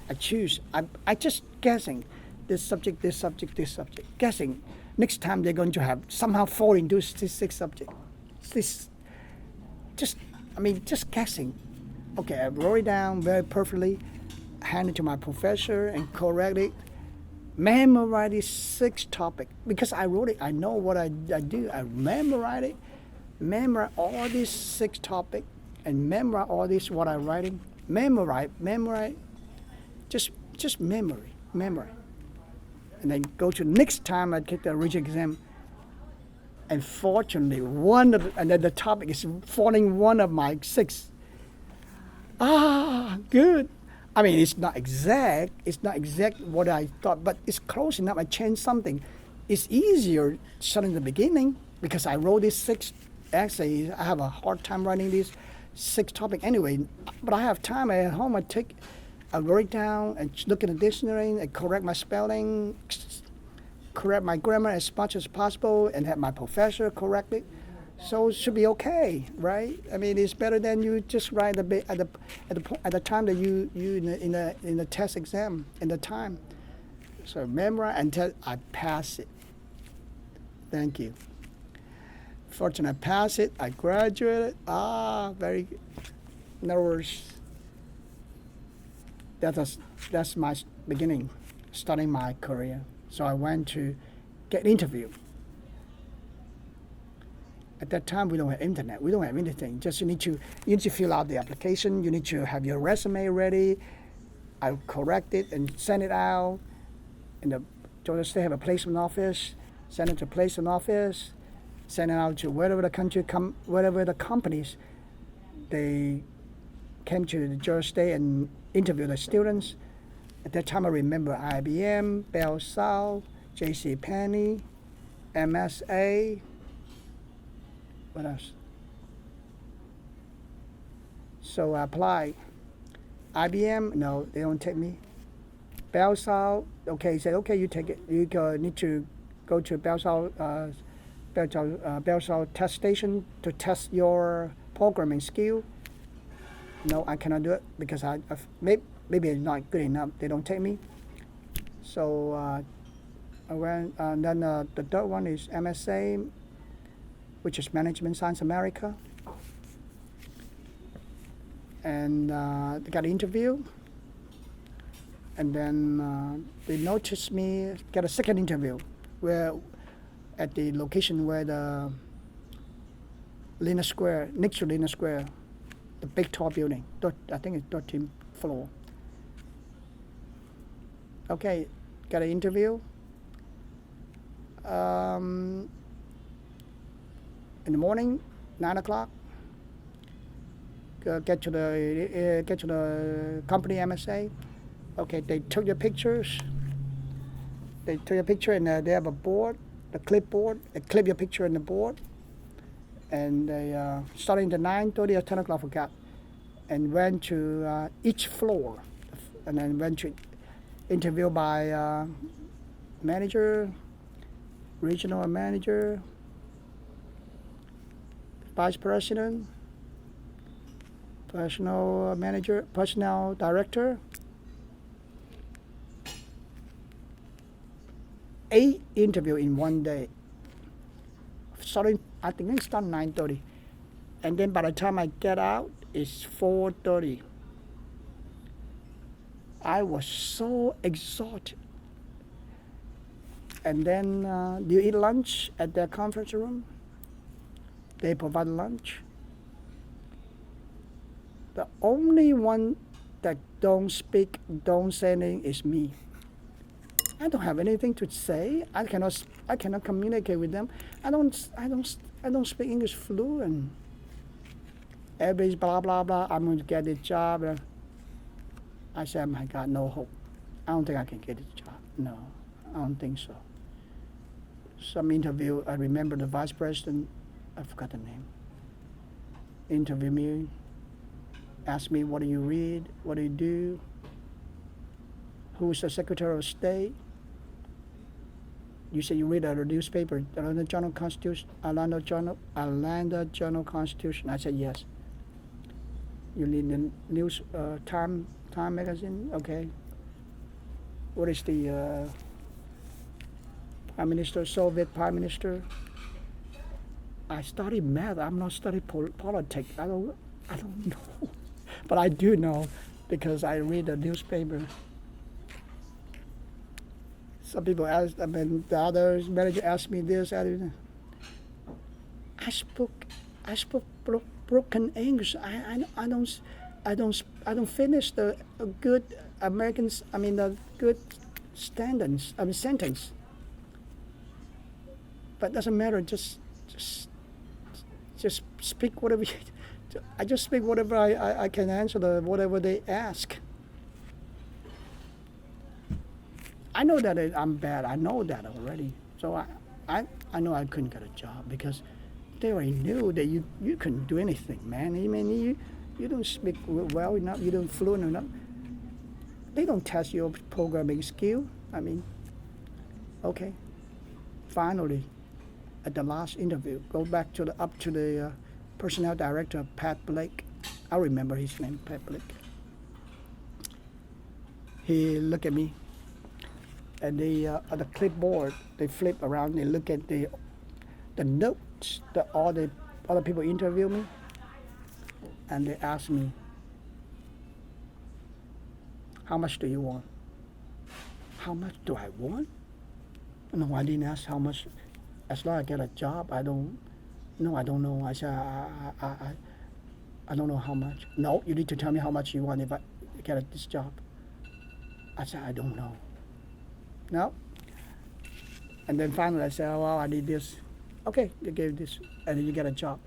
I just guessing this subject, guessing. Next time they're going to have somehow fall into this 6 subject. Just guessing. Okay, I wrote it down very perfectly, hand it to my professor and correct it. Memorize these 6 topics, because I wrote it. I know what I do. I memorize it, memorize all these 6 topics, and memorize all this what I'm writing. Memorize. Just memory. And then go to next time I take the regional exam. And fortunately, the topic is falling one of my 6. Good. I mean, it's not exact what I thought, but it's close enough. I changed something. It's easier starting the beginning, because I wrote these 6 essays. I have a hard time writing these 6 topics anyway, but I have time at home. I write it down and look in the dictionary and correct my spelling, correct my grammar as much as possible, and have my professor correct it. So it should be okay, right? I mean, it's better than you just write at the time that you in the test exam in the time. So memorize until I pass it. Thank you. Fortunately, I passed it. I graduated. Very nervous. That's my beginning, starting my career. So I went to get interviewed. At that time, we don't have internet. We don't have anything. Just you need to fill out the application. You need to have your resume ready. I correct it and send it out. And the Georgia State have a placement office. send it to place an office, send it out to wherever the country wherever the companies they came to the Georgia State and interviewed the students. At that time, I remember IBM, Bell South, J.C. Penney, MSA. What else? So I applied. IBM, no, they don't take me. Bell South, okay, said okay, you take it. You need to go to Bell South test station to test your programming skill. No, I cannot do it because maybe it's not good enough. They don't take me. So I went, and then the third one is MSA, which is Management Science America. And they got an interview. And then they noticed me, get a second interview, where at the location where the Lena Square, next to Lena Square, the big tall building, I think it's 13th floor. Okay, got an interview. In the morning, 9 o'clock. Get to the company MSA. Okay, they took your pictures. They took your picture and they have a board, a clipboard. They clip your picture in the board. And they starting at 9:30 or 10 o'clock, I forgot, and went to each floor, and then went to interview by manager, regional manager, vice president, personnel manager, personnel director. 8 interview in one day. Starting, I think it started 9:30, and then by the time I get out, it's 4:30. I was so exhausted. And then do you eat lunch at the conference room? They provide lunch. The only one that don't speak, don't say anything is me. I don't have anything to say. I cannot communicate with them. I don't speak English fluent. Everybody's blah blah blah. I'm going to get this job. I said, my God, no hope. I don't think I can get this job. No, I don't think so. Some interview, I remember the vice president, I forgot the name, interviewed me, asked me, what do you read? What do you do? Who's the Secretary of State? You say you read a newspaper, Atlanta Journal-Constitution. I said yes. You read the news, Time magazine. Okay. What is the Prime Minister, Soviet Prime Minister? I studied math. I'm not studying politics. I don't know, but I do know because I read the newspaper. Some people ask, the other manager asked me this. I spoke broken English. I don't finish the good Americans. The good standards. Sentence. But doesn't matter. Just speak whatever. I just speak whatever I can answer whatever they ask. I know that I'm bad. I know that already. So I know I couldn't get a job because they already knew that you couldn't do anything, man. You don't speak well enough. You don't fluent enough. They don't test your programming skill. Okay. Finally, at the last interview, go back up to the personnel director, Pat Blake. I remember his name, Pat Blake. He looked at me. And the clipboard, they flip around, they look at the notes that all the other people interview me, and they ask me, how much do you want? How much do I want? No, I didn't ask how much. As long as I get a job, I don't know. I said, I don't know how much. No, you need to tell me how much you want if I get this job. I said, I don't know. No. And then finally I said, oh, well, I need this. Okay, they gave this, and then you get a job.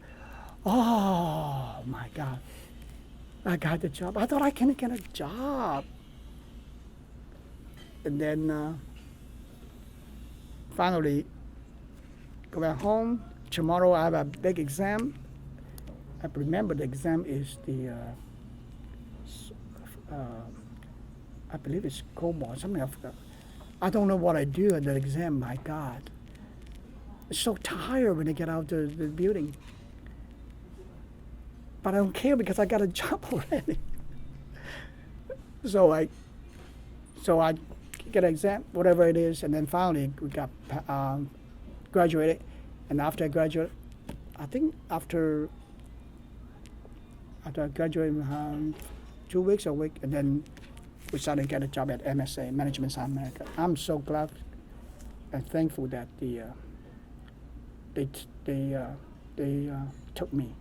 Oh my God, I got the job. I thought I can't get a job. And then finally go back home. Tomorrow I have a big exam. I remember the exam is uh, I believe it's COBOL, something like that. I don't know what I do at the exam, my God. I'm so tired when I get out of the building. But I don't care because I got a job already. so I get an exam, whatever it is, and then finally we got graduated. And after I graduated, I think after I graduated 2 weeks or a week, and then we started to get a job at MSA, Management South America. I'm so glad and thankful that they took me.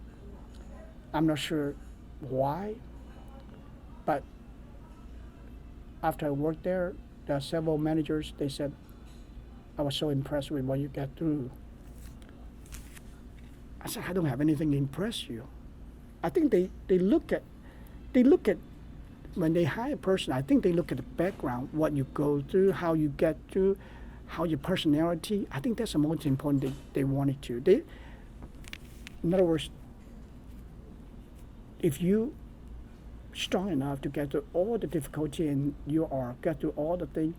I'm not sure why, but after I worked there are several managers. They said, I was so impressed with what you get through. I said, I don't have anything to impress you. I think they look at when they hire a person, I think they look at the background, what you go through, how you get through, how your personality. I think that's the most important they wanted to. In other words, if you strong enough to get through all the difficulty and get through all the things,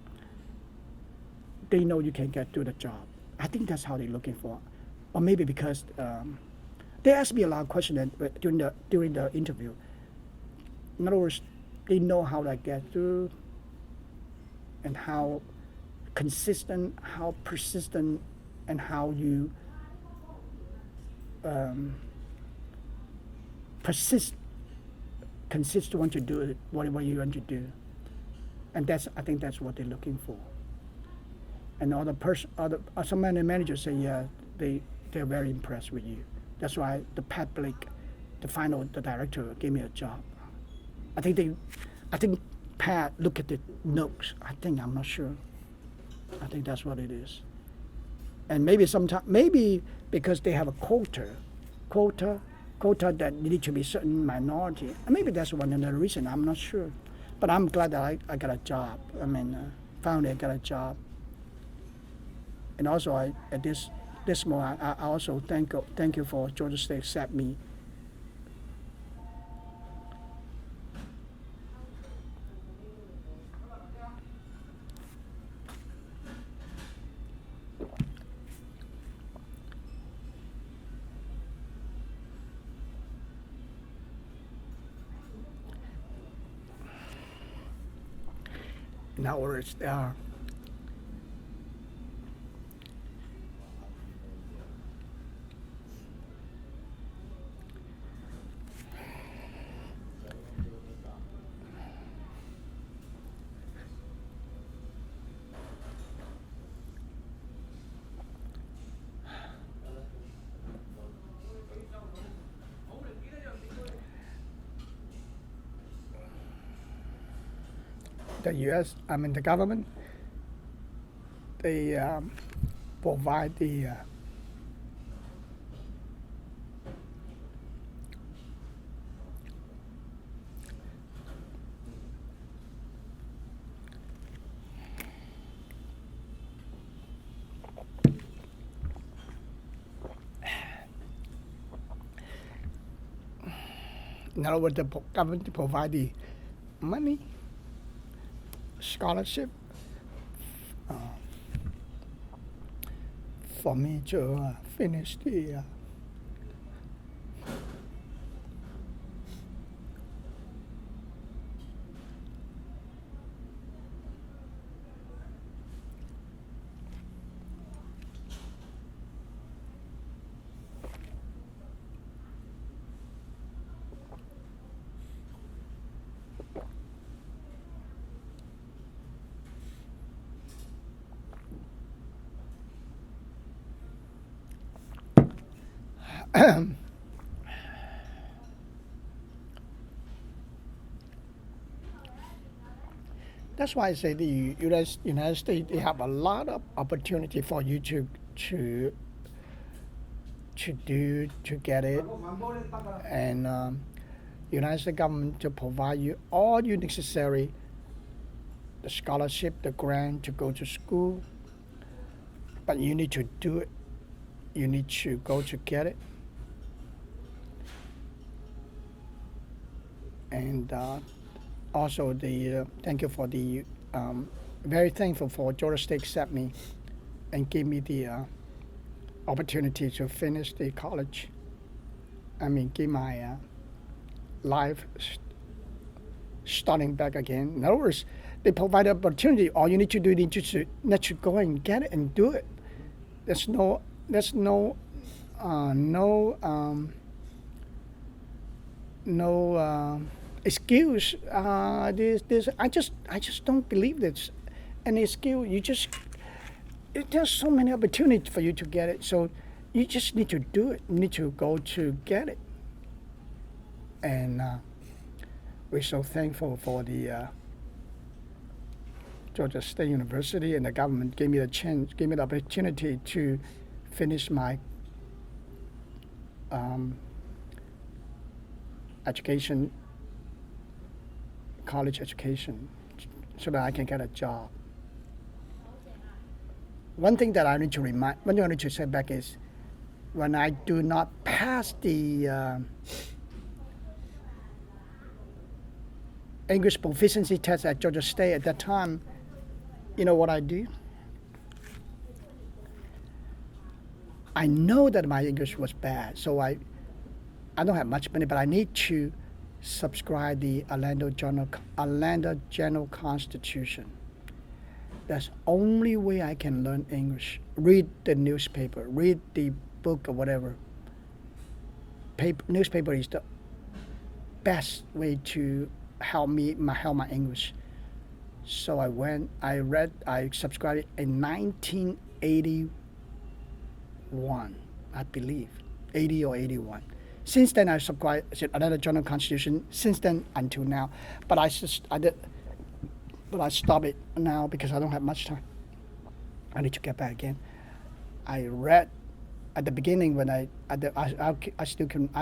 they know you can get through the job. I think that's how they're looking for. Or maybe because they asked me a lot of questions during the interview. In other words, they know how to get through and how consistent, how persistent, and how you consist want to do it, what you want to do. And I think that's what they're looking for. And some managers say, yeah, they're very impressed with you. That's why the director gave me a job. I think Pat looked at the notes. I'm not sure. I think that's what it is. And maybe because they have a quota that need to be certain minority. And maybe that's one of the reasons. I'm not sure. But I'm glad that I got a job. Finally I got a job. And also at this moment, I also thank you for Georgia State accept me. In other words, the U.S., the government, they provide the in other words, the government provide the money, scholarship for me to finish the That's why I say the United States, they have a lot of opportunity for you to to get it, and United States government to provide you all you necessary, the scholarship, the grant to go to school, but you need to do it. You need to go to get it, and also the thank you for the very thankful for Georgia State accept me and give me the opportunity to finish the college. I mean, give my life starting back again. In other words, they provide opportunity. All you need to do is need to go and get it and do it. There's no no no excuse. This I just don't believe this. Any excuse. There's so many opportunities for you to get it. So you just need to do it. You need to go to get it. And we're so thankful for the Georgia State University, and the government gave me the chance, gave me the opportunity to finish my education, college education, so that I can get a job. One thing that I need to one thing I need to say back is, when I do not pass the English proficiency test at Georgia State at that time, you know what I do? I know that my English was bad, so I don't have much money, but I need to subscribe the Atlanta Journal Constitution. That's the only way I can learn English. Read the newspaper, read the book or whatever. Newspaper is the best way to help my English. So I subscribed in 1981, I believe, 80 or 81. Since then, I subscribed to Atlanta Journal Constitution. Since then until now, but I stopped it now because I don't have much time. I need to get back again. I read at the beginning when I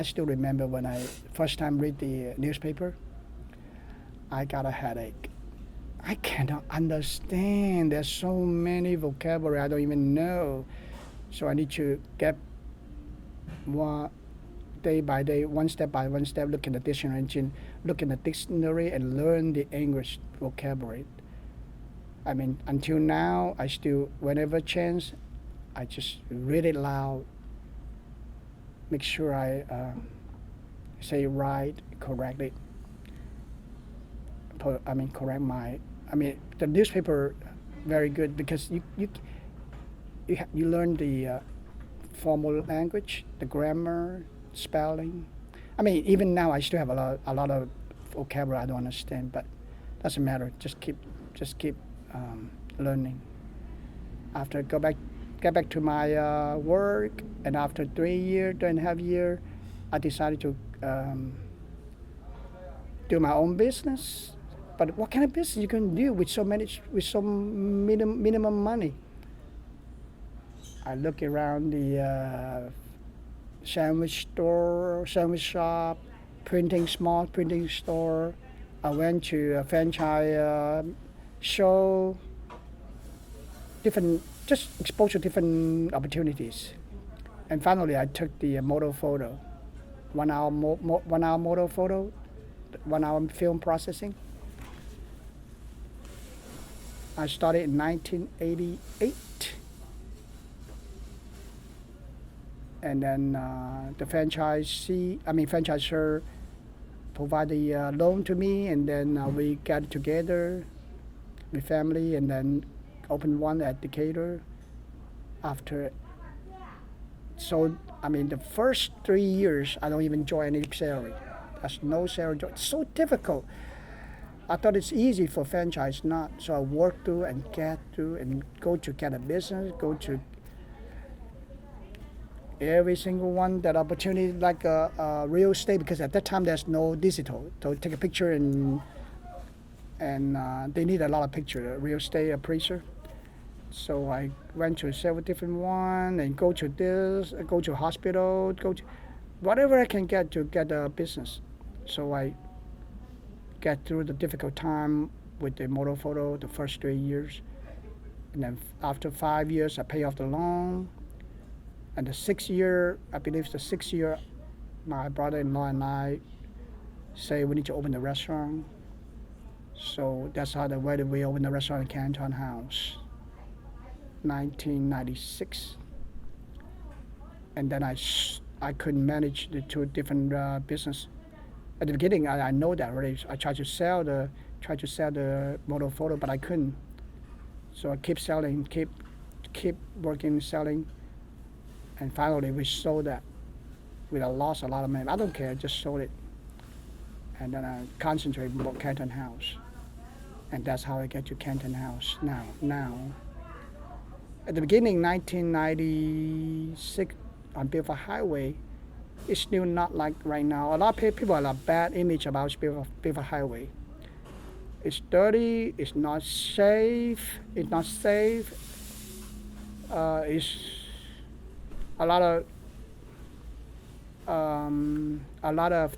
still remember when I first time read the newspaper. I got a headache. I cannot understand. There's so many vocabulary I don't even know. So I need to get one day by day, one step by one step, look in the dictionary, and learn the English vocabulary. I mean, until now, I still, whenever chance, I just read it loud, make sure I say it right, correctly. The newspaper very good because you learn the formal language, the grammar, spelling. I mean, even now I still have a lot of vocabulary I don't understand, but doesn't matter. Just keep learning. After get back to my work, and after 3.5 years, I decided to do my own business. But what kind of business you can do with so minimum money? I look around the sandwich shop, small printing store. I went to a franchise show, just exposure to different opportunities. And finally, I took the motor photo, 1 hour motor photo, 1 hour film processing. I started in 1988. And then the franchisor provided the loan to me, and then we got together with family, and then opened one at Decatur. The first 3 years, I don't even enjoy any salary. There's no salary. It's so difficult. I thought it's easy for franchise, not. So I work through and get through and go to get a business, go to every single one, that opportunity, like real estate, because at that time there's no digital. So take a picture and and they need a lot of picture, real estate appraiser. So I went to several different one and go to this, go to hospital, go to whatever I can get to get a business. So I get through the difficult time with the motor photo the first 3 years, and then after 5 years I pay off the loan. And the 6 year, I believe the 6 year, my brother-in-law and I say we need to open the restaurant. So that's how the way that we opened the restaurant in Canton House, 1996. And then I couldn't manage the two different business. At the beginning, I know that already. I tried to sell the motor photo, but I couldn't. So I keep selling, keep working, selling, and finally we sold that. We lost a lot of money. I don't care, just sold it. And then I concentrate on Canton House. And that's how I get to Canton House now. At the beginning, 1996, on Beaufort Highway, it's still not like right now. A lot of people have a bad image about Beaufort Highway. It's dirty, it's not safe, it's a lot of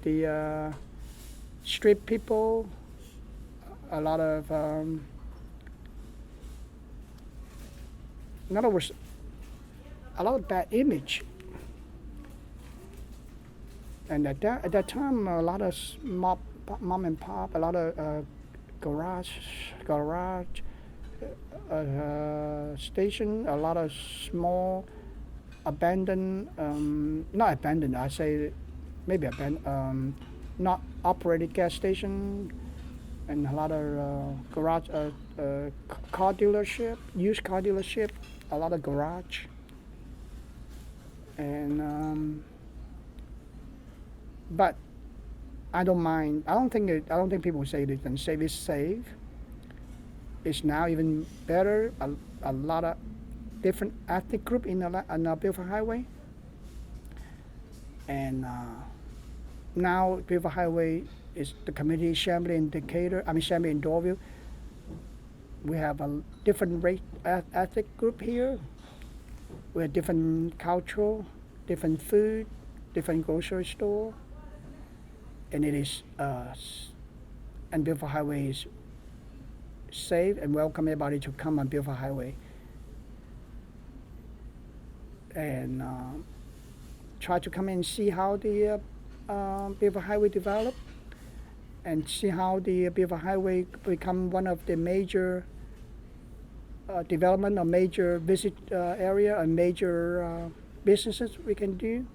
the street people, a lot of in other words, a lot of bad image. And at that time, a lot of mom and pop, a lot of garage station, a lot of small abandoned, not abandoned, I say maybe abandoned, not operated gas station, and a lot of garage, car dealership, used car dealership, a lot of garage, and but I don't mind. I don't think people say they can save. It's safe. It's now even better. A lot of different ethnic group in the Beaufort Highway, and now Beaufort Highway is the community Chambly and Decatur. I mean Chambly and Dorville. We have a different ethnic group here. We have different cultural, different food, different grocery store. And it is, and Beaufort Highway is safe and welcome everybody to come on Beaufort Highway. And try to come and see how the Beaufort Highway develop, and see how the Beaufort Highway become one of the major development, or major visit area, and major businesses we can do.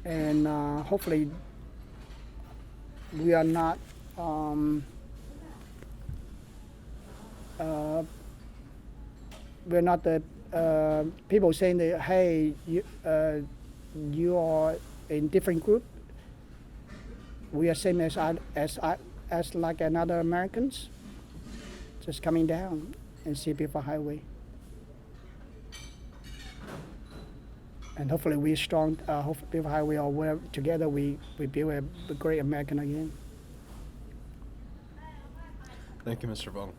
And hopefully we are not we're not the people saying that, hey, you are in different group. We are same as like another Americans, just coming down and see Beaufort Highway. And hopefully we're strong, hopefully Beaufort Highway, or whatever, together we build a great American again. Thank you, Mr. Vuong.